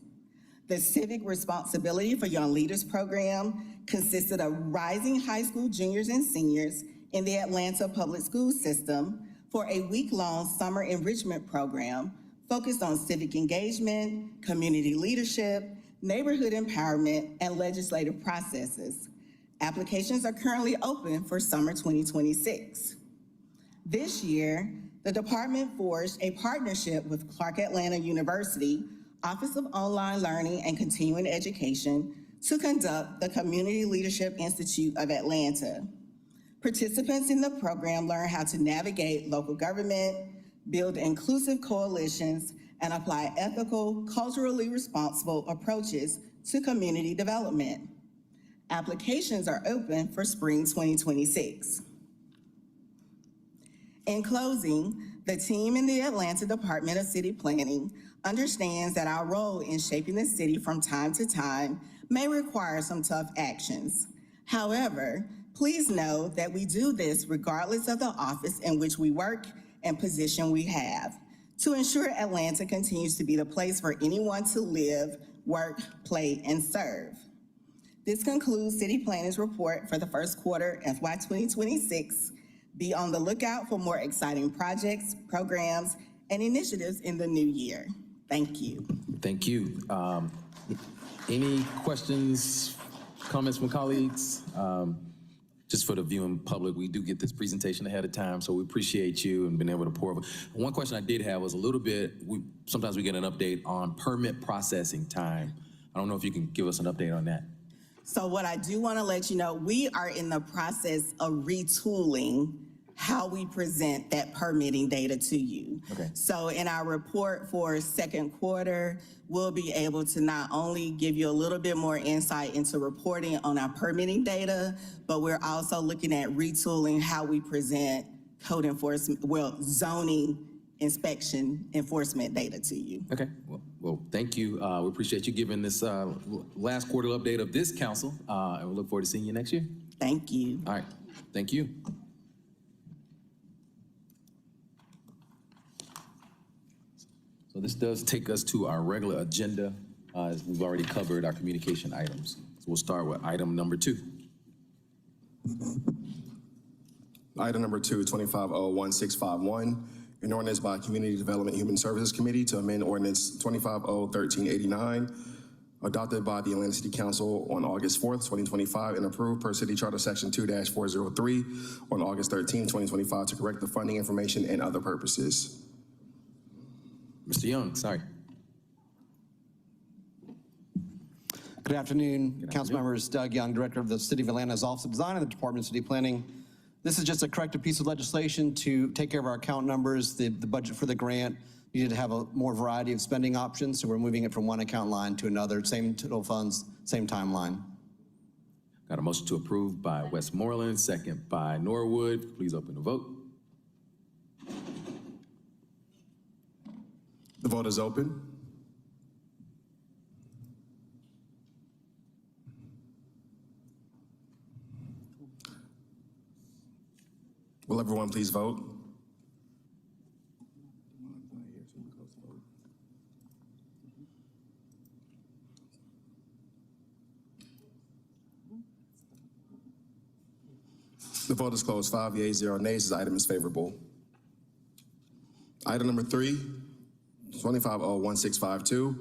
The Civic Responsibility for Young Leaders program consisted of rising high school juniors and seniors in the Atlanta public school system for a week-long summer enrichment program focused on civic engagement, community leadership, neighborhood empowerment, and legislative processes. Applications are currently open for summer 2026. This year, the department forged a partnership with Clark Atlanta University Office of Online Learning and Continuing Education to conduct the Community Leadership Institute of Atlanta. Participants in the program learn how to navigate local government, build inclusive coalitions, and apply ethical, culturally responsible approaches to community development. Applications are open for spring 2026. In closing, the team in the Atlanta Department of City Planning understands that our role in shaping the city from time to time may require some tough actions. However, please know that we do this regardless of the office in which we work and position we have, to ensure Atlanta continues to be the place for anyone to live, work, play, and serve. This concludes City Planning's report for the first quarter FY 2026. Be on the lookout for more exciting projects, programs, and initiatives in the new year. Thank you. Thank you. Any questions, comments from colleagues? Just for the viewing public, we do get this presentation ahead of time, so we appreciate you and being able to pour over. One question I did have was a little bit, sometimes we get an update on permit processing time. I don't know if you can give us an update on that. So what I do want to let you know, we are in the process of retooling how we present that permitting data to you. Okay. So in our report for second quarter, we'll be able to not only give you a little bit more insight into reporting on our permitting data, but we're also looking at retooling how we present code enforcement, zoning inspection enforcement data to you. Okay, well, thank you. We appreciate you giving this last quarter update of this council, and we look forward to seeing you next year. Thank you. All right, thank you. So this does take us to our regular agenda, as we've already covered our communication items. So we'll start with item number 2. Item number 2, 25-01651, an ordinance by Community Development Human Services Committee to amend ordinance 25-01389, adopted by the Atlanta City Council on August 4th, 2025, and approved per City Charter Section 2-403 on August 13th, 2025, to correct the funding information and other purposes. Mr. Young, sorry. Good afternoon, council members. Doug Young, Director of the City of Atlanta's Office of Design and the Department of City Planning. This is just a corrective piece of legislation to take care of our account numbers. The budget for the grant needed to have a more variety of spending options, so we're moving it from one account line to another, same total funds, same timeline. Got a motion to approve by Westmoreland, second by Norwood. Please open the vote. The vote is open. Will everyone please vote? The vote is closed. 5 yeas, 0 nays. This item is favorable. Item number 3, 25-01652,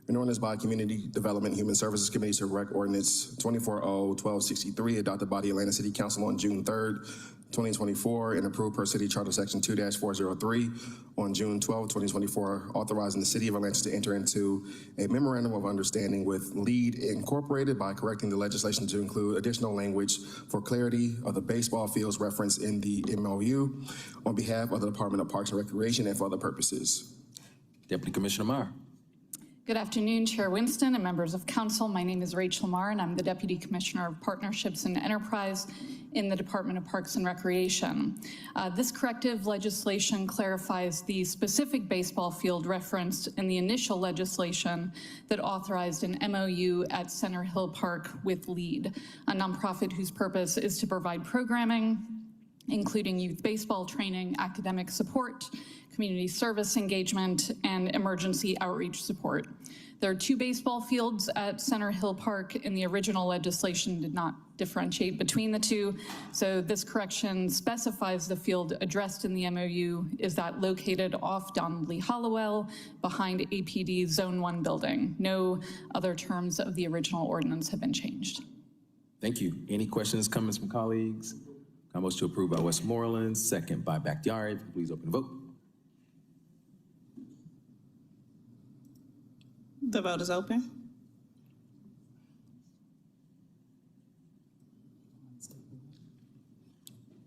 an ordinance by Community Development Human Services Committee to correct ordinance 24-01263, adopted by the Atlanta City Council on June 3rd, 2024, and approved per City Charter Section 2-403 on June 12, 2024, authorizing the City of Atlanta to enter into a memorandum of understanding with LEAD Incorporated by correcting the legislation to include additional language for clarity of the baseball fields referenced in the MOU on behalf of the Department of Parks and Recreation and for other purposes. Deputy Commissioner Meyer. Good afternoon, Chair Winston and members of council. My name is Rachel Marr, and I'm the Deputy Commissioner of Partnerships and Enterprise in the Department of Parks and Recreation. This corrective legislation clarifies the specific baseball field referenced in the initial legislation that authorized an MOU at Center Hill Park with LEAD, a nonprofit whose purpose is to provide programming, including youth baseball training, academic support, community service engagement, and emergency outreach support. There are 2 baseball fields at Center Hill Park, and the original legislation did not differentiate between the 2. So this correction specifies the field addressed in the MOU is that located off Donnelly Hollowell behind APD Zone 1 building. No other terms of the original ordinance have been changed. Thank you. Any questions, comments from colleagues? Motion to approve by Westmoreland, second by Bakhtiari. Please open the vote. The vote is open.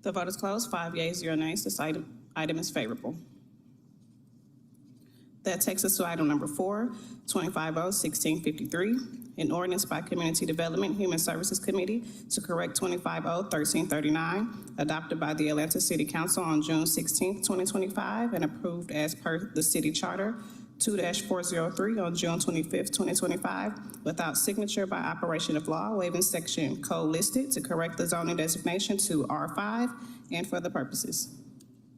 The vote is closed. 5 yeas, 0 nays. This item is favorable. That takes us to item number 4, 25-01653, an ordinance by Community Development Human Services Committee to correct 25-01339, adopted by the Atlanta City Council on June 16, 2025, and approved as per the City Charter 2-403 on June 25, 2025, without signature by operation of law, waiving section code listed to correct the zoning designation to R5 and for the purposes.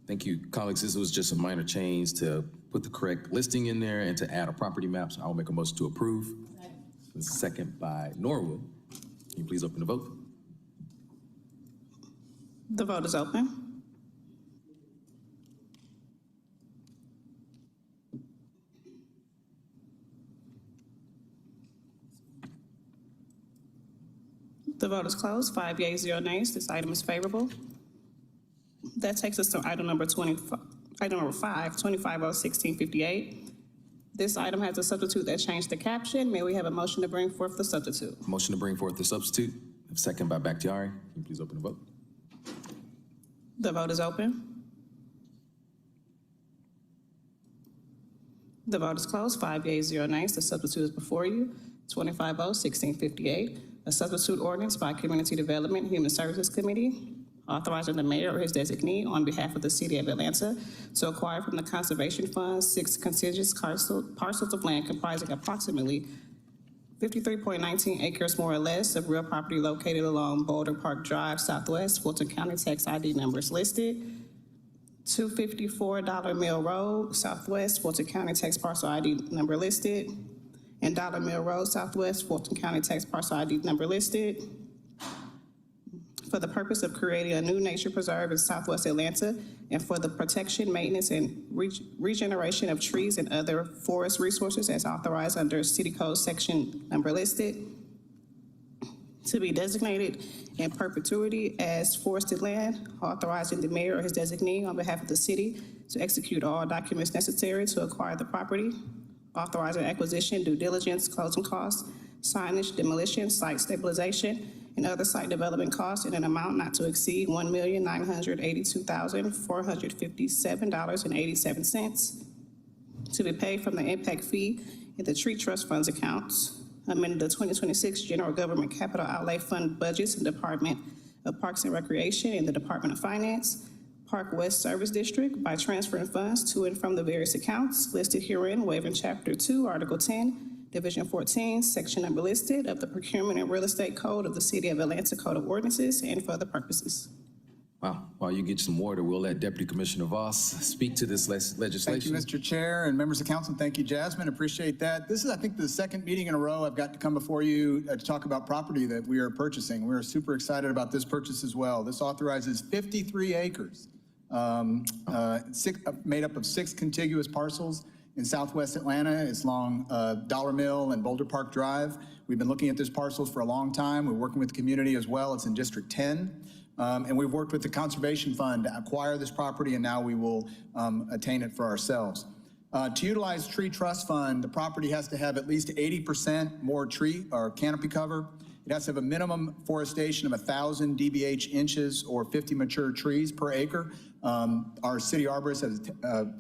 Thank you, colleagues. This was just a minor change to put the correct listing in there and to add a property map. So I'll make a motion to approve. Second by Norwood. Can you please open the vote? The vote is open. vote is closed. 5 yeas, 0 nays. This item is favorable. That takes us to item number 5, 25-0-1658. This item has a substitute that changed the caption. May we have a motion to bring forth the substitute? Motion to bring forth the substitute. Second by Bakhtiari. Can you please open the vote? The vote is open. The vote is closed. 5 yeas, 0 nays. The substitute is before you. 25-0-1658. A substitute ordinance by Community Development Human Services Committee authorizing the mayor or his designee on behalf of the city of Atlanta to acquire from the Conservation Fund 6 contiguous parcels of land comprising approximately 53.19 acres more or less of real property located along Boulder Park Drive Southwest, Fulton County, tax ID numbers listed. 254 Dollar Mill Road Southwest, Fulton County, tax parcel ID number listed. And Dollar Mill Road Southwest, Fulton County, tax parcel ID number listed. For the purpose of creating a new nature preserve in Southwest Atlanta and for the protection, maintenance, and regeneration of trees and other forest resources as authorized under City Code section number listed, to be designated in perpetuity as forested land, authorizing the mayor or his designee on behalf of the city to execute all documents necessary to acquire the property, authorizing acquisition, due diligence, closing costs, signage, demolition, site stabilization, and other site development costs in an amount not to exceed $1,982,457.87 to be paid from the impact fee in the tree trust funds accounts, amended the 2026 General Government Capital Outlay Fund budgets in Department of Parks and Recreation and the Department of Finance, Park West Service District by transferring funds to and from the various accounts listed herein, waiving Chapter 2, Article 10, Division 14, section number listed of the Procurement and Real Estate Code of the City of Atlanta Code of Ordinances and for other purposes. Wow. While you get some water, we'll let Deputy Commissioner Voss speak to this legislation. Thank you, Mr. Chair and members of council. Thank you, Jasmine. Appreciate that. This is, I think, the second meeting in a row I've got to come before you to talk about property that we are purchasing. We're super excited about this purchase as well. This authorizes 53 acres, made up of 6 contiguous parcels in Southwest Atlanta. It's along Dollar Mill and Boulder Park Drive. We've been looking at this parcels for a long time. We're working with the community as well. It's in District 10. And we've worked with the Conservation Fund to acquire this property, and now we will attain it for ourselves. To utilize Tree Trust Fund, the property has to have at least 80% more tree or canopy cover. It has to have a minimum forestation of 1,000 DBH inches or 50 mature trees per acre. Our city arborist has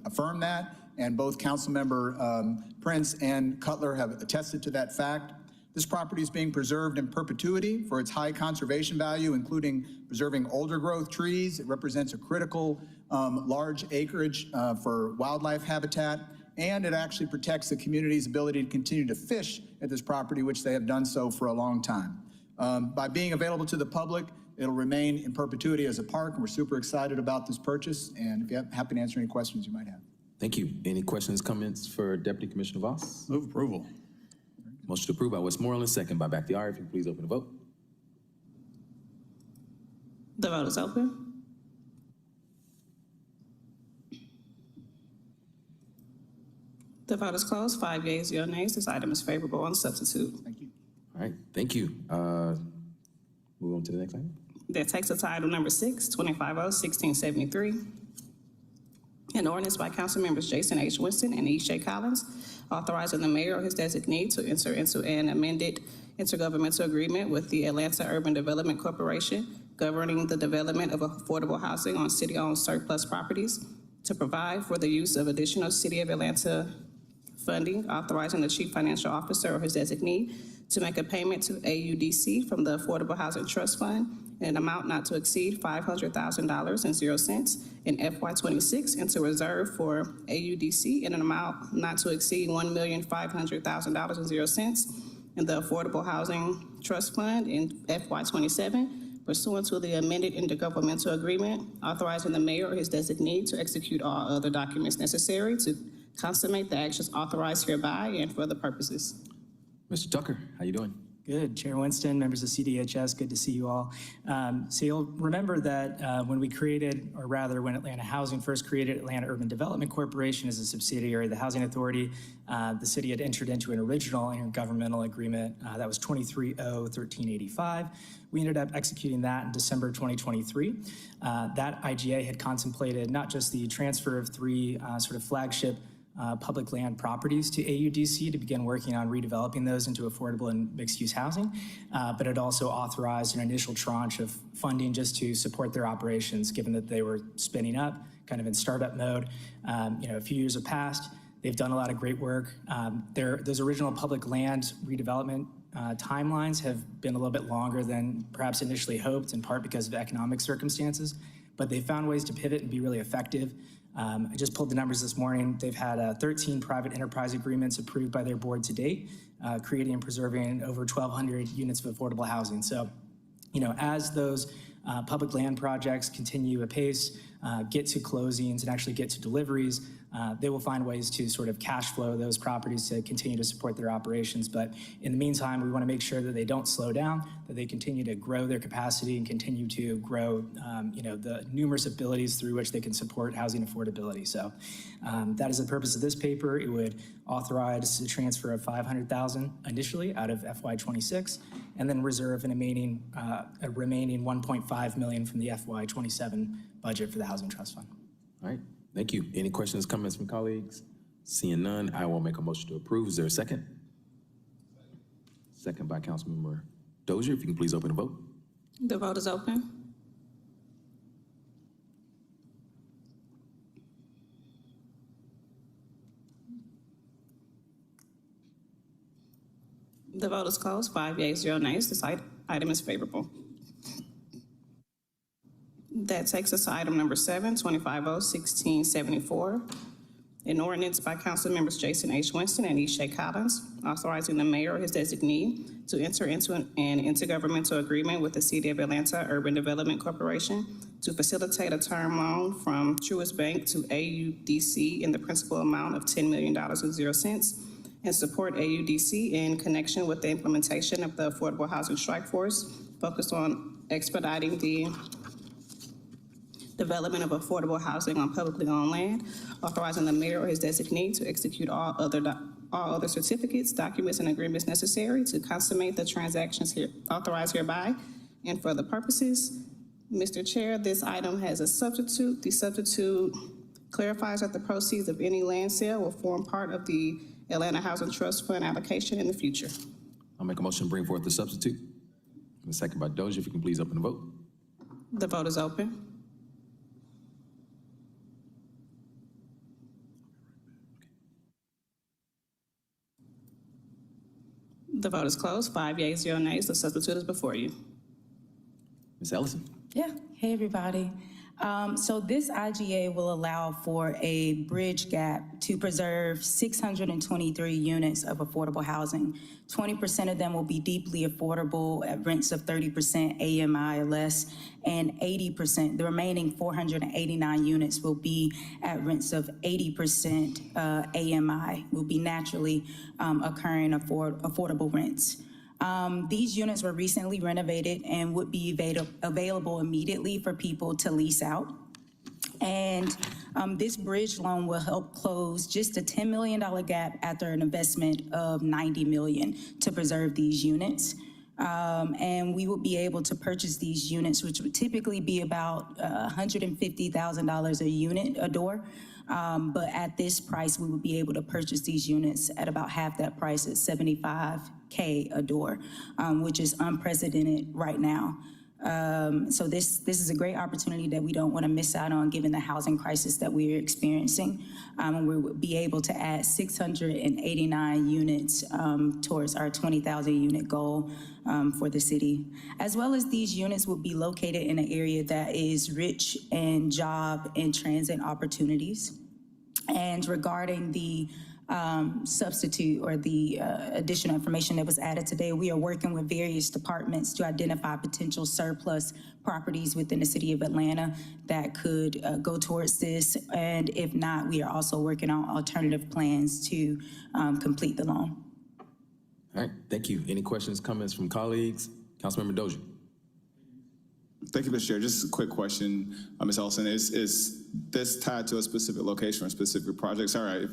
affirmed that, and both Councilmember Prince and Cutler have attested to that fact. This property is being preserved in perpetuity for its high conservation value, including preserving older growth trees. It represents a critical large acreage for wildlife habitat, and it actually protects the community's ability to continue to fish at this property, which they have done so for a long time. By being available to the public, it'll remain in perpetuity as a park, and we're super excited about this purchase, and if you're happy to answer any questions you might have. Thank you. Any questions, comments for Deputy Commissioner Voss? Move approval. Motion to approve by Westmoreland, second by Bakhtiari. If you please open the vote. The vote is open. The vote is closed. 5 yeas, 0 nays. This item is favorable on substitute. Thank you. All right, thank you. Move on to the next item. That takes us to item number 6, 25-0-1673. An ordinance by council members Jason H. Winston and E.J. Collins, authorizing the mayor or his designee to enter into an amended intergovernmental agreement with the Atlanta Urban Development Corporation governing the development of affordable housing on city-owned surplus properties, to provide for the use of additional City of Atlanta funding, authorizing the chief financial officer or his designee to make a payment to AUDC from the Affordable Housing Trust Fund in an amount not to exceed $500,000.00 in FY26, and to reserve for AUDC in an amount not to exceed $1,500,000.00 in the Affordable Housing Trust Fund in FY27, pursuant to the amended intergovernmental agreement, authorizing the mayor or his designee to execute all other documents necessary to consummate the actions authorized hereby and for the purposes. Mr. Tucker, how you doing? Good. Chair Winston, members of CDHS, good to see you all. So you'll remember that when we created, or rather when Atlanta Housing first created Atlanta Urban Development Corporation as a subsidiary of the Housing Authority, the city had entered into an original intergovernmental agreement that was 23-0-1385. We ended up executing that in December 2023. That IGA had contemplated not just the transfer of 3 sort of flagship public land properties to AUDC to begin working on redeveloping those into affordable and mixed-use housing, but it also authorized an initial tranche of funding just to support their operations, given that they were spinning up, kind of in startup mode. A few years have passed. They've done a lot of great work. Those original public land redevelopment timelines have been a little bit longer than perhaps initially hoped, in part because of economic circumstances, but they found ways to pivot and be really effective. I just pulled the numbers this morning. They've had 13 private enterprise agreements approved by their board to date, creating and preserving over 1,200 units of affordable housing. So, as those public land projects continue apace, get to closings and actually get to deliveries, they will find ways to sort of cash flow those properties to continue to support their operations. But in the meantime, we want to make sure that they don't slow down, that they continue to grow their capacity and continue to grow, the numerous abilities through which they can support housing affordability. So that is the purpose of this paper. It would authorize the transfer of $500,000 initially out of FY26, and then reserve a remaining $1.5 million from the FY27 budget for the Housing Trust Fund. All right, thank you. Any questions, comments from colleagues? Seeing none, I will make a motion to approve. Is there a second? Second by Councilmember Dozier. If you can please open the vote. The vote is open. The vote is closed. 5 yeas, 0 nays. This item is favorable. That takes us to item number 7, 25-0-1674. An ordinance by Council Members Jason H. Winston and Ishay Collins authorizing the mayor or his designee to enter into an intergovernmental agreement with the City of Atlanta Urban Development Corporation to facilitate a term loan from Truist Bank to AUDC in the principal amount of $10 million and 0 cents, and support AUDC in connection with the implementation of the Affordable Housing Strike Force, focused on expediting the development of affordable housing on publicly owned land, authorizing the mayor or his designee to execute all other certificates, documents, and agreements necessary to consummate the transactions here authorized hereby. And for the purposes, Mr. Chair, this item has a substitute. The substitute clarifies that the proceeds of any land sale will form part of the Atlanta Housing Trust Fund allocation in the future. I'll make a motion to bring forth the substitute. And a second by Dozier. If you can please open the vote. The vote is open. The vote is closed. 5 yeas, 0 nays. The substitute is before you. Ms. Ellison. Yeah. Hey, everybody. So this IGA will allow for a bridge gap to preserve 623 units of affordable housing. 20% of them will be deeply affordable at rents of 30% AMI or less, and 80%, the remaining 489 units will be at rents of 80% AMI, will be naturally occurring affordable rents. These units were recently renovated and would be available immediately for people to lease out. And this bridge loan will help close just a $10 million gap after an investment of $90 million to preserve these units. And we will be able to purchase these units, which would typically be about $150,000 a unit, a door. But at this price, we would be able to purchase these units at about half that price, at $75K a door, which is unprecedented right now. So this is a great opportunity that we don't want to miss out on, given the housing crisis that we're experiencing. And we will be able to add 689 units towards our 20,000 unit goal for the city. As well as these units will be located in an area that is rich in job and transit opportunities. And regarding the substitute or the additional information that was added today, we are working with various departments to identify potential surplus properties within the city of Atlanta that could go towards this. And if not, we are also working on alternative plans to complete the loan. All right, thank you. Any questions, comments from colleagues? Councilmember Dozier. Thank you, Mr. Chair. Just a quick question, Ms. Ellison. Is this tied to a specific location or specific project? Sorry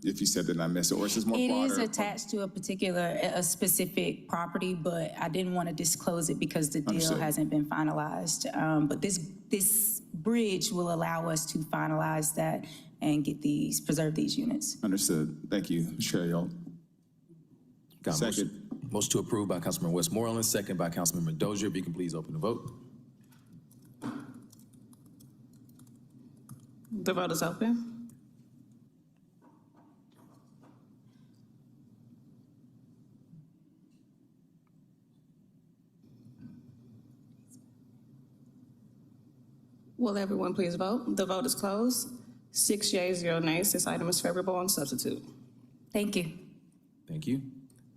if you said that and I missed it, or is this more broader? It is attached to a specific property, but I didn't want to disclose it because the deal Understood. hasn't been finalized. But this bridge will allow us to finalize that and preserve these units. Understood. Thank you, Mr. Chair. Y'all. Got a Second. Motion to approve by Councilmember Westmoreland, second by Councilmember Dozier. If you can please open the vote. The vote is open. Will everyone please vote? The vote is closed. 6 yeas, 0 nays. This item is favorable on substitute. Thank you. Thank you.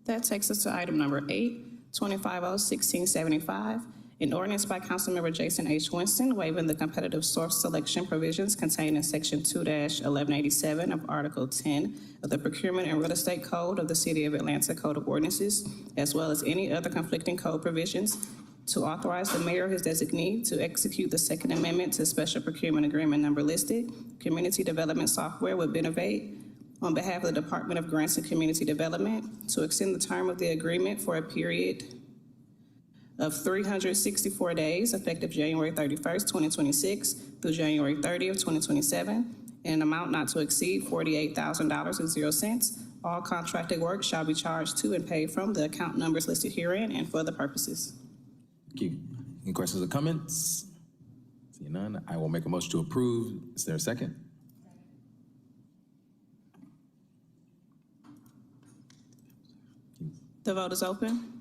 That takes us to item number 8, 2050-1675, an ordinance by Councilmember Jason H. Winston waiving the competitive source selection provisions contained in Section 2-1187 of Article 10 of the Procurement and Real Estate Code of the City of Atlanta Code of Ordinances, as well as any other conflicting code provisions, to authorize the mayor or his designee to execute the Second Amendment to Special Procurement Agreement number listed, Community Development Software with Benovate, on behalf of the Department of Grants and Community Development, to extend the term of the agreement for a period of 364 days, effective January 31st, 2026 through January 30th, 2027, in an amount not to exceed $48,000.00. All contracted work shall be charged to and paid from the account numbers listed herein and for the purposes. Thank you. Any questions or comments? Seeing none, I will make a motion to approve. Is there a second? The vote is open.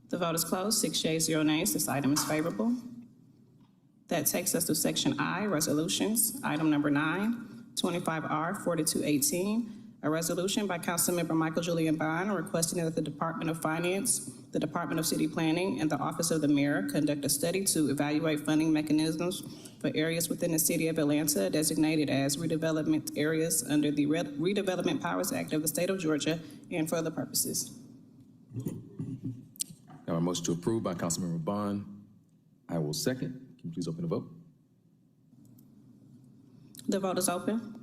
The vote is closed. 6 yeas, 0 nays. This item is favorable. That takes us to Section I, Resolutions. Item number 9, 25R4218, a resolution by Councilmember Michael Julian Bond requesting that the Department of Finance, the Department of City Planning, and the Office of the Mayor conduct a study to evaluate funding mechanisms for areas within the City of Atlanta designated as redevelopment areas under the Redevelopment Powers Act of the State of Georgia and for other purposes. Now, a motion to approve by Councilmember Bond. I will second. Can you please open the vote? The vote is open.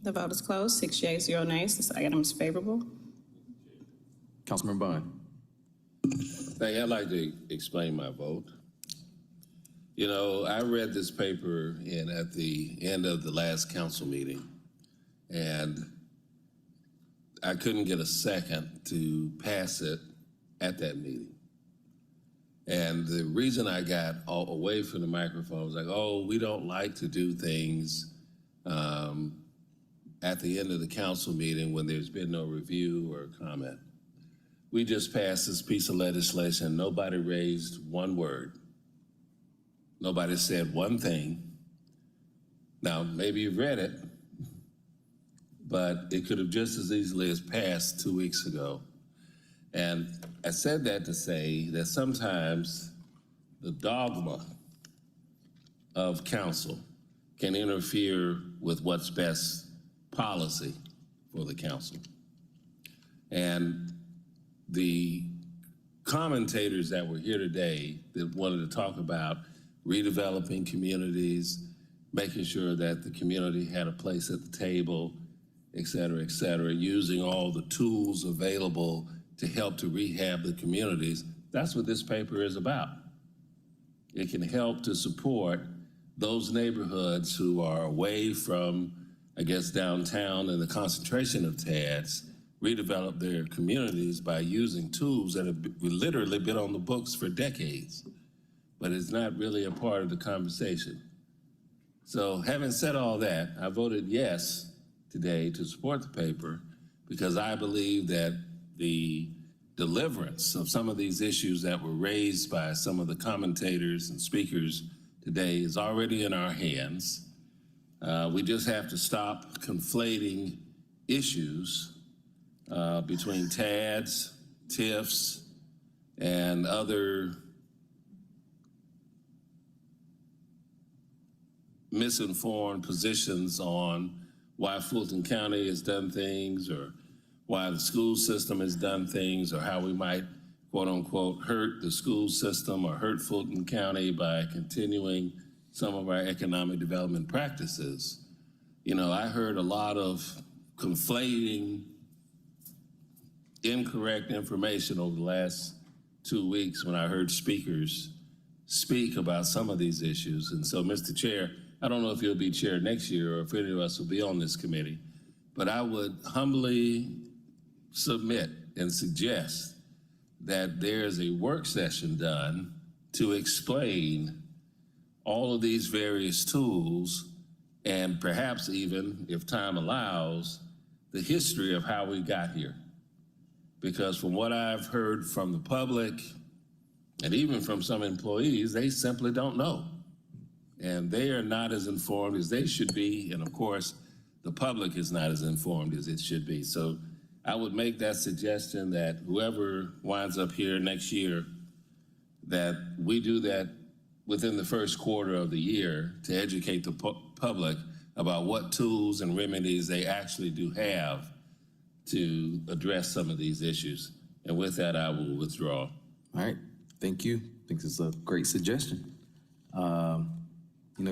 The vote is closed. 6 yeas, 0 nays. This item is favorable. Councilmember Bond. Thank you. I'd like to explain my vote. You know, I read this paper at the end of the last council meeting, and I couldn't get a second to pass it at that meeting. And the reason I got all away from the microphone was like, oh, we don't like to do things at the end of the council meeting when there's been no review or comment. We just passed this piece of legislation. Nobody raised one word. Nobody said one thing. Now, maybe you've read it, but it could have just as easily as passed 2 weeks ago. And I said that to say that sometimes the dogma of council can interfere with what's best policy for the council. And the commentators that were here today that wanted to talk about redeveloping communities, making sure that the community had a place at the table, et cetera, using all the tools available to help to rehab the communities, that's what this paper is about. It can help to support those neighborhoods who are away from, I guess, downtown and the concentration of TADs, redevelop their communities by using tools that have literally been on the books for decades, but it's not really a part of the conversation. So having said all that, I voted yes today to support the paper because I believe that the deliverance of some of these issues that were raised by some of the commentators and speakers today is already in our hands. We just have to stop conflating issues between TADs, TIFs, and other misinformed positions on why Fulton County has done things, or why the school system has done things, or how we might, quote unquote, hurt the school system or hurt Fulton County by continuing some of our economic development practices. You know, I heard a lot of conflating incorrect information over the last 2 weeks when I heard speakers speak about some of these issues. And so, Mr. Chair, I don't know if you'll be chair next year or if any of us will be on this committee, but I would humbly submit and suggest that there's a work session done to explain all of these various tools, and perhaps even, if time allows, the history of how we got here. Because from what I've heard from the public, and even from some employees, they simply don't know. And they are not as informed as they should be, and of course, the public is not as informed as it should be. So I would make that suggestion that whoever winds up here next year, that we do that within the first quarter of the year to educate the public about what tools and remedies they actually do have to address some of these issues. And with that, I will withdraw. All right, thank you. I think this is a great suggestion.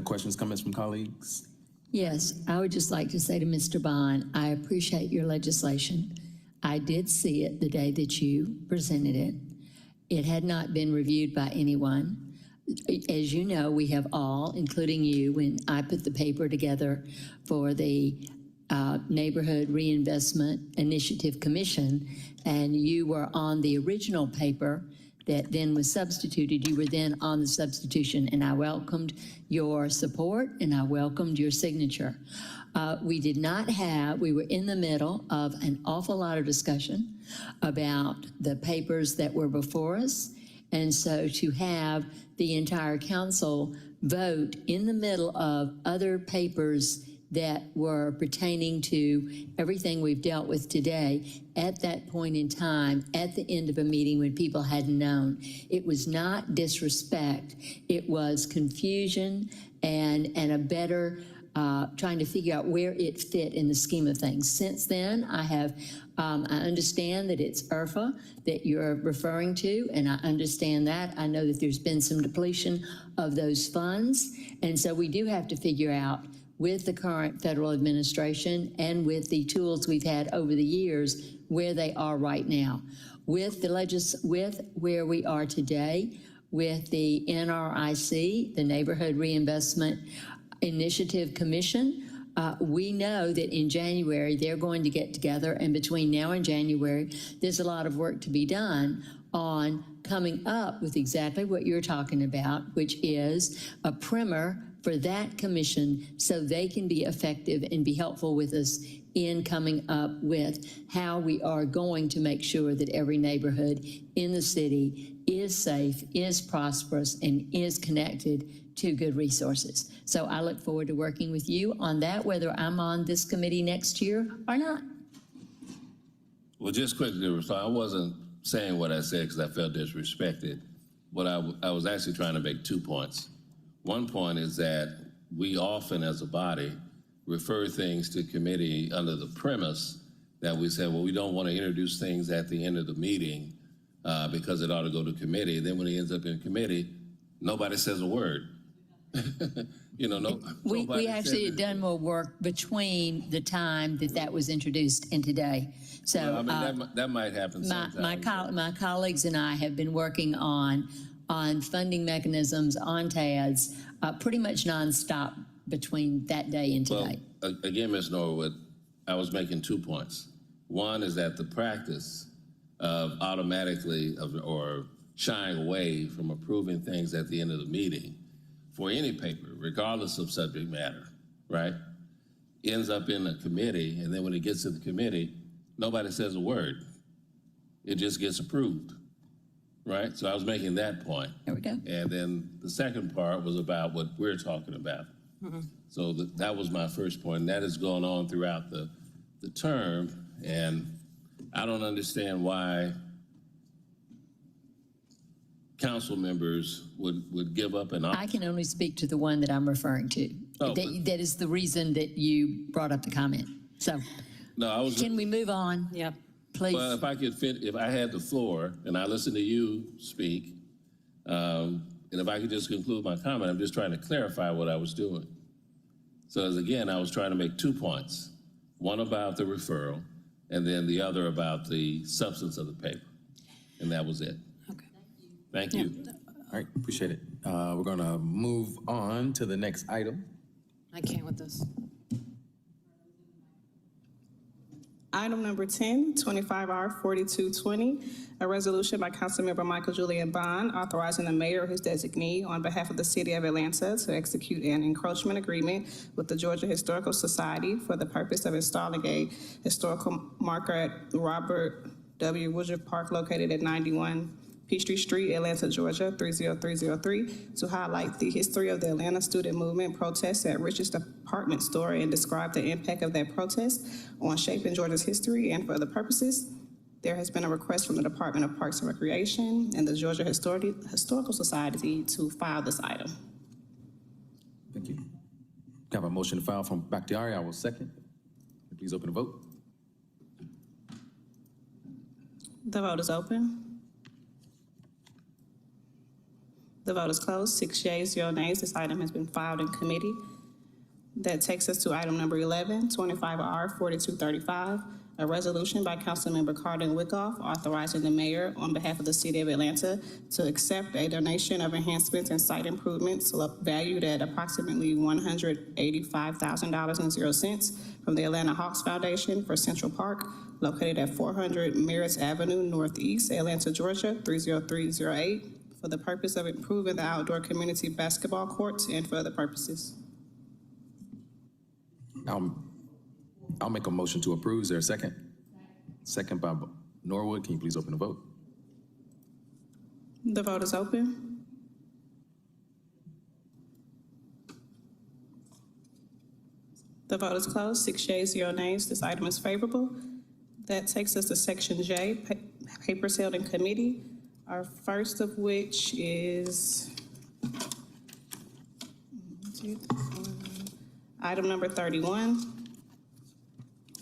Questions, comments from colleagues? Yes, I would just like to say to Mr. Bond, I appreciate your legislation. I did see it the day that you presented it. It had not been reviewed by anyone. As you know, we have all, including you, when I put the paper together for the Neighborhood Reinvestment Initiative Commission, and you were on the original paper that then was substituted. You were then on the substitution, and I welcomed your support and I welcomed your signature. We were in the middle of an awful lot of discussion about the papers that were before us. And so to have the entire council vote in the middle of other papers that were pertaining to everything we've dealt with today at that point in time, at the end of a meeting when people hadn't known. It was not disrespect. It was confusion and a better trying to figure out where it fit in the scheme of things. Since then, I understand that it's IRFA that you're referring to, and I understand that. I know that there's been some depletion of those funds, and so we do have to figure out with the current federal administration and with the tools we've had over the years where they are right now. With where we are today, with the NRIC, the Neighborhood Reinvestment Initiative Commission, we know that in January they're going to get together, and between now and January there's a lot of work to be done on coming up with exactly what you're talking about, which is a primer for that commission so they can be effective and be helpful with us in coming up with how we are going to make sure that every neighborhood in the city is safe, is prosperous, and is connected to good resources. So I look forward to working with you on that, whether I'm on this committee next year or not. Well, just quickly to respond, I wasn't saying what I said because I felt disrespected. What I was actually trying to make 2 points. One point is that we often, as a body, refer things to committee under the premise that we say, well, we don't want to introduce things at the end of the meeting because it ought to go to committee. Then when it ends up in committee, nobody says a word. We actually had done more work between the time that was introduced and today. So that might happen sometime. My colleagues and I have been working on funding mechanisms, on TADS, pretty much nonstop between that day and today. Well, again, Ms. Norwood, I was making 2 points. One is that the practice of automatically or shying away from approving things at the end of the meeting for any paper, regardless of subject matter, right, ends up in a committee, and then when it gets to the committee, nobody says a word. It just gets approved, right? So I was making that point. There we go. And then the second part was about what we're talking about. Mm-hmm. So that was my first point, and that has gone on throughout the term, and I don't understand why council members would give up an option. I can only speak to the one that I'm referring to. No, that is the reason that you brought up the comment. So No, I was. can we move on? Yep. Please. Well, if I could if I had the floor and I listened to you speak, and if I could just conclude my comment, I'm just trying to clarify what I was doing. So as again, I was trying to make 2 points, one about the referral, and then the other about the substance of the paper. And that was it. Okay. Thank you. All right, appreciate it. We're gonna move on to the next item. I can't with this. Item number 10, 25R4220, a resolution by Councilmember Michael Julian Bond authorizing the mayor or his designee on behalf of the city of Atlanta to execute an encroachment agreement with the Georgia Historical Society for the purpose of installing a historical marker at Robert W. Woodruff Park located at 91 Peachtree Street, Atlanta, Georgia, 30303, to highlight the history of the Atlanta student movement protests at Rich's department store and describe the impact of that protest on shaping Georgia's history and for other purposes. There has been a request from the Department of Parks and Recreation and the Georgia Historical Society to file this item. Thank you. I have a motion to file from Bakhtiari. I will second. Please open the vote. The vote is open. The vote is closed. 6 yeas, 0 nays. This item has been filed in committee. That takes us to item number 11, 25R4235, a resolution by Councilmember Carden Wickoff authorizing the mayor on behalf of the city of Atlanta to accept a donation of enhancements and site improvements valued at approximately $185,000.00 from the Atlanta Hawks Foundation for Central Park, located at 400 Merritt Avenue Northeast, Atlanta, Georgia, 30308, for the purpose of improving the outdoor community basketball courts and for other purposes. I'll make a motion to approve. Is there a second? Second by Norwood. Can you please open the vote? The vote is open. The vote is closed. 6 yeas, 0 nays. This item is favorable. That takes us to Section J, papers held in committee. Our first of which is item number 31,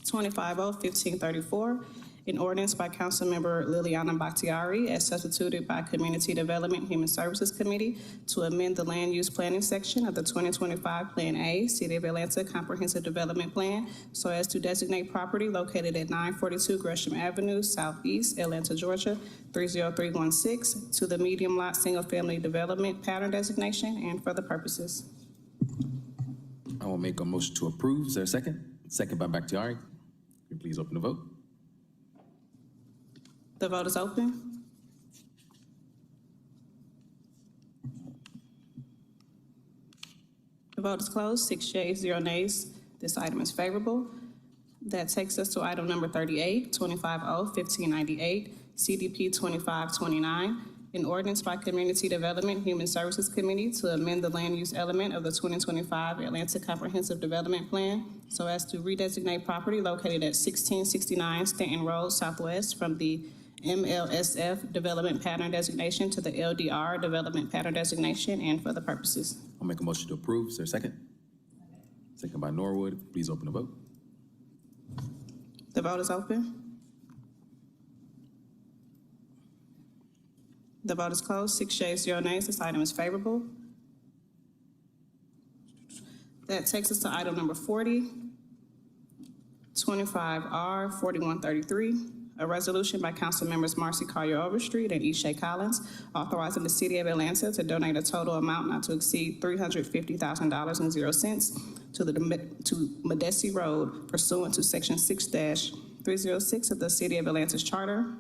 25O1534, an ordinance by Councilmember Liliana Bakhtiari as substituted by Community Development Human Services Committee to amend the land use planning section of the 2025 Plan A, City of Atlanta Comprehensive Development Plan, so as to designate property located at 942 Gresham Avenue, Southeast, Atlanta, Georgia, 30316 to the medium lot single family development pattern designation and for the purposes. I will make a motion to approve. Is there a second? Second by Bakhtiari. Can you please open the vote? The vote is open. The vote is closed. 6 yeas, 0 nays. This item is favorable. That takes us to item number 38, 25O1598, CDP 2529, an ordinance by Community Development Human Services Committee to amend the land use element of the 2025 Atlanta Comprehensive Development Plan so as to redesignate property located at 1669 Stanton Road Southwest from the MLSF Development Pattern Designation to the LDR Development Pattern Designation and for the purposes. I'll make a motion to approve. Is there a second? Second by Norwood. Please open the vote. The vote is open. The vote is closed. 6 yeas, 0 nays. This item is favorable. That takes us to item number 40, 25R4133, a resolution by Council Members Marcy Collier Overstreet and Ishay Collins authorizing the City of Atlanta to donate a total amount not to exceed $350,000.00 to Medesi Road pursuant to Section 6-306 of the City of Atlanta's Charter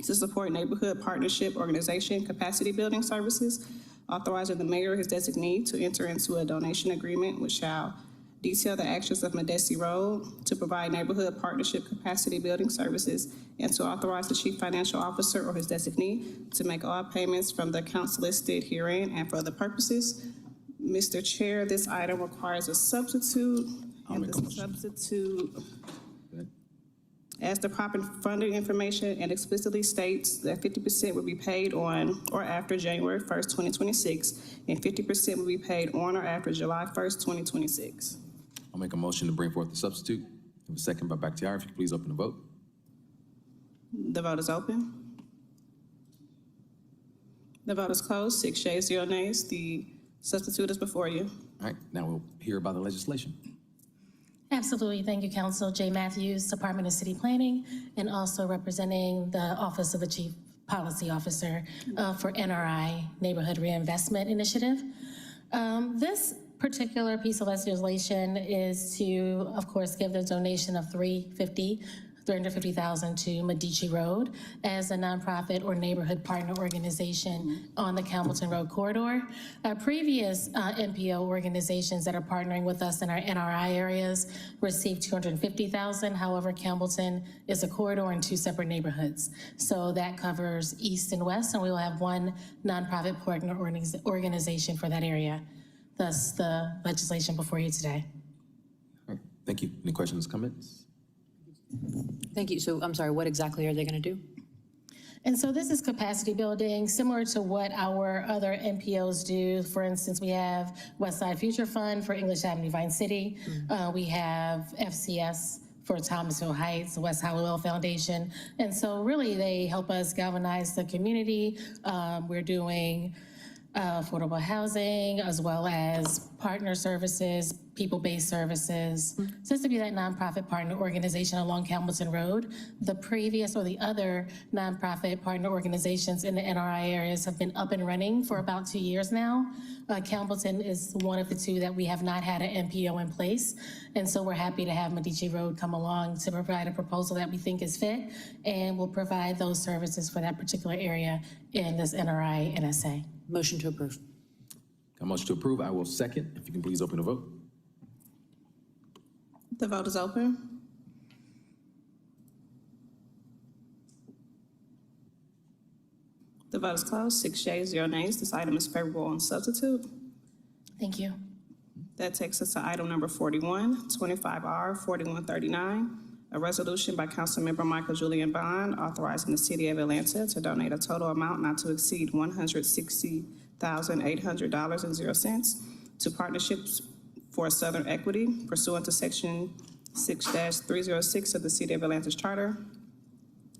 to support neighborhood partnership organization capacity building services, authorizing the mayor or his designee to enter into a donation agreement which shall detail the actions of Medesi Road to provide neighborhood partnership capacity building services, and to authorize the chief financial officer or his designee to make all payments from the accounts listed herein and for other purposes. Mr. Chair, this item requires a substitute, and the substitute as the proper funding information and explicitly states that 50% will be paid on or after January 1st, 2026, and 50% will be paid on or after July 1st, 2026. I'll make a motion to bring forth the substitute. Have a second by Bakhtiari. If you could please open the vote. The vote is open. The vote is closed. 6 yeas, 0 nays. The substitute is before you. All right, now we'll hear about the legislation. Absolutely. Thank you, Council. Jay Matthews, Department of City Planning, and also representing the Office of the Chief Policy Officer for NRI Neighborhood Reinvestment Initiative. This particular piece of legislation is to, of course, give the donation of $350,000 to Medici Road as a nonprofit or neighborhood partner organization on the Campbellton Road corridor. Previous NPO organizations that are partnering with us in our NRI areas received $250,000. However, Campbellton is a corridor in 2 separate neighborhoods. So that covers east and west, and we will have one nonprofit partner organization for that area. Thus, the legislation before you today. All right, thank you. Any questions, comments? Thank you. So I'm sorry, what exactly are they going to do? And so this is capacity building, similar to what our other NPOs do. For instance, we have Westside Future Fund for English Avenue, Vine City. We have FCS for Thomasville Heights, the West Hallowell Foundation. And so really they help us galvanize the community. We're doing affordable housing, as well as partner services, people-based services. Just to be that nonprofit partner organization along Campbellton Road. The previous or the other nonprofit partner organizations in the NRI areas have been up and running for about 2 years now. Campbellton is one of the 2 that we have not had an NPO in place. And so we're happy to have Medici Road come along to provide a proposal that we think is fit, and will provide those services for that particular area in this NRI NSA. Motion to approve. Got a motion to approve. I will second. If you can please open the vote. The vote is open. The vote is closed. 6 yeas, 0 nays. This item is favorable on substitute. Thank you. That takes us to item number 41, 25R 4139, a resolution by Councilmember Michael Julian Bond authorizing the City of Atlanta to donate a total amount not to exceed $160,800.00 to Partnerships for Southern Equity pursuant to Section 6-306 of the City of Atlanta's Charter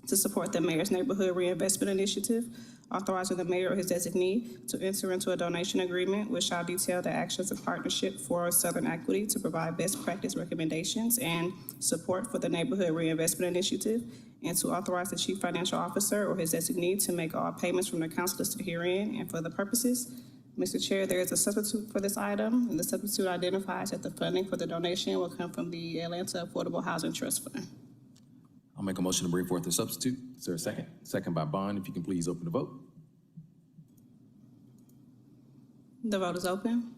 to support the Mayor's Neighborhood Reinvestment Initiative, authorizing the mayor or his designee to enter into a donation agreement which shall detail the actions of Partnership for Southern Equity to provide best practice recommendations and support for the Neighborhood Reinvestment Initiative, and to authorize the Chief Financial Officer or his designee to make all payments from the accounts listed herein and for the purposes. Mr. Chair, there is a substitute for this item, and the substitute identifies that the funding for the donation will come from the Atlanta Affordable Housing Trust Fund. I'll make a motion to bring forth the substitute. Is there a second? Second by Bond. If you can please open the vote. The vote is open.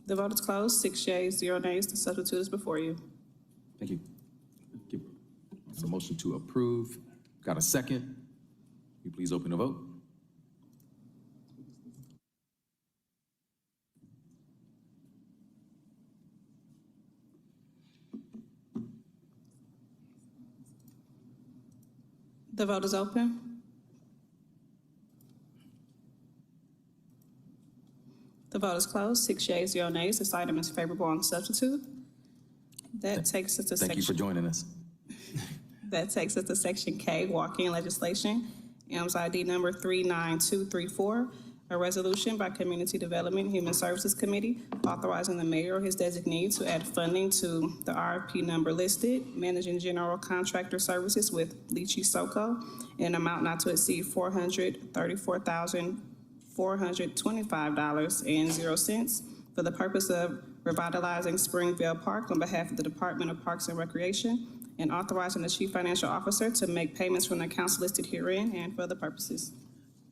The vote is closed. 6 yeas, 0 nays. The substitute is before you. Thank you. It's a motion to approve. Got a second? Can you please open the vote? The vote is open. The vote is closed. 6 yeas, 0 nays. This item is favorable on substitute. That takes us to Thank you for section. joining us. That takes us to Section K, walk-in legislation. AMS ID number 39234, a resolution by Community Development and Human Services Committee authorizing the mayor or his designee to add funding to the RFP number listed, managing general contractor services with Lychee Soco, in an amount not to exceed $434,425.00 for the purpose of revitalizing Springvale Park on behalf of the Department of Parks and Recreation, and authorizing the Chief Financial Officer to make payments from the accounts listed herein and for other purposes.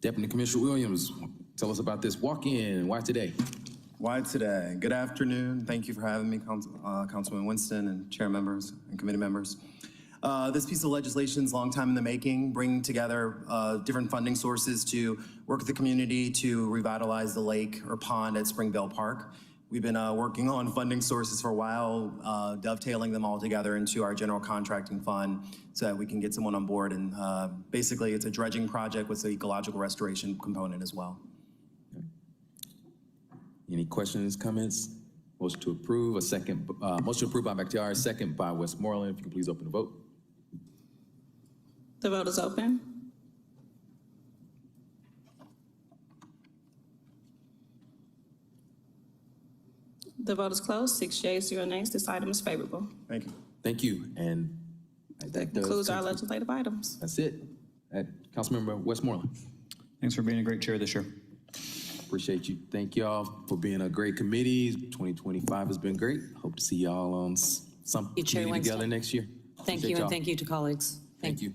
Deputy Commissioner Williams, tell us about this walk-in. Why today? Why today? Good afternoon. Thank you for having me, Councilman Winston and chair members and committee members. This piece of legislation is a long time in the making, bringing together different funding sources to work with the community to revitalize the lake or pond at Springvale Park. We've been working on funding sources for a while, dovetailing them all together into our general contracting fund so that we can get someone on board. And basically, it's a dredging project with the ecological restoration component as well. Any questions, comments? Motion to approve, motion approved by Bakhtiari, second by Westmoreland. If you can please open the vote. The vote is open. The vote is closed. 6 yeas, 0 nays. This item is favorable. Thank you. Thank you, and That concludes our legislative items. That's it. Councilmember Westmoreland. Thanks for being a great chair this year. Appreciate you. Thank y'all for being a great committee. 2025 has been great. Hope to see y'all on some You, Chair meeting together Winston. next year. Thank Appreciate you, and y'all. thank you to colleagues. Thank you.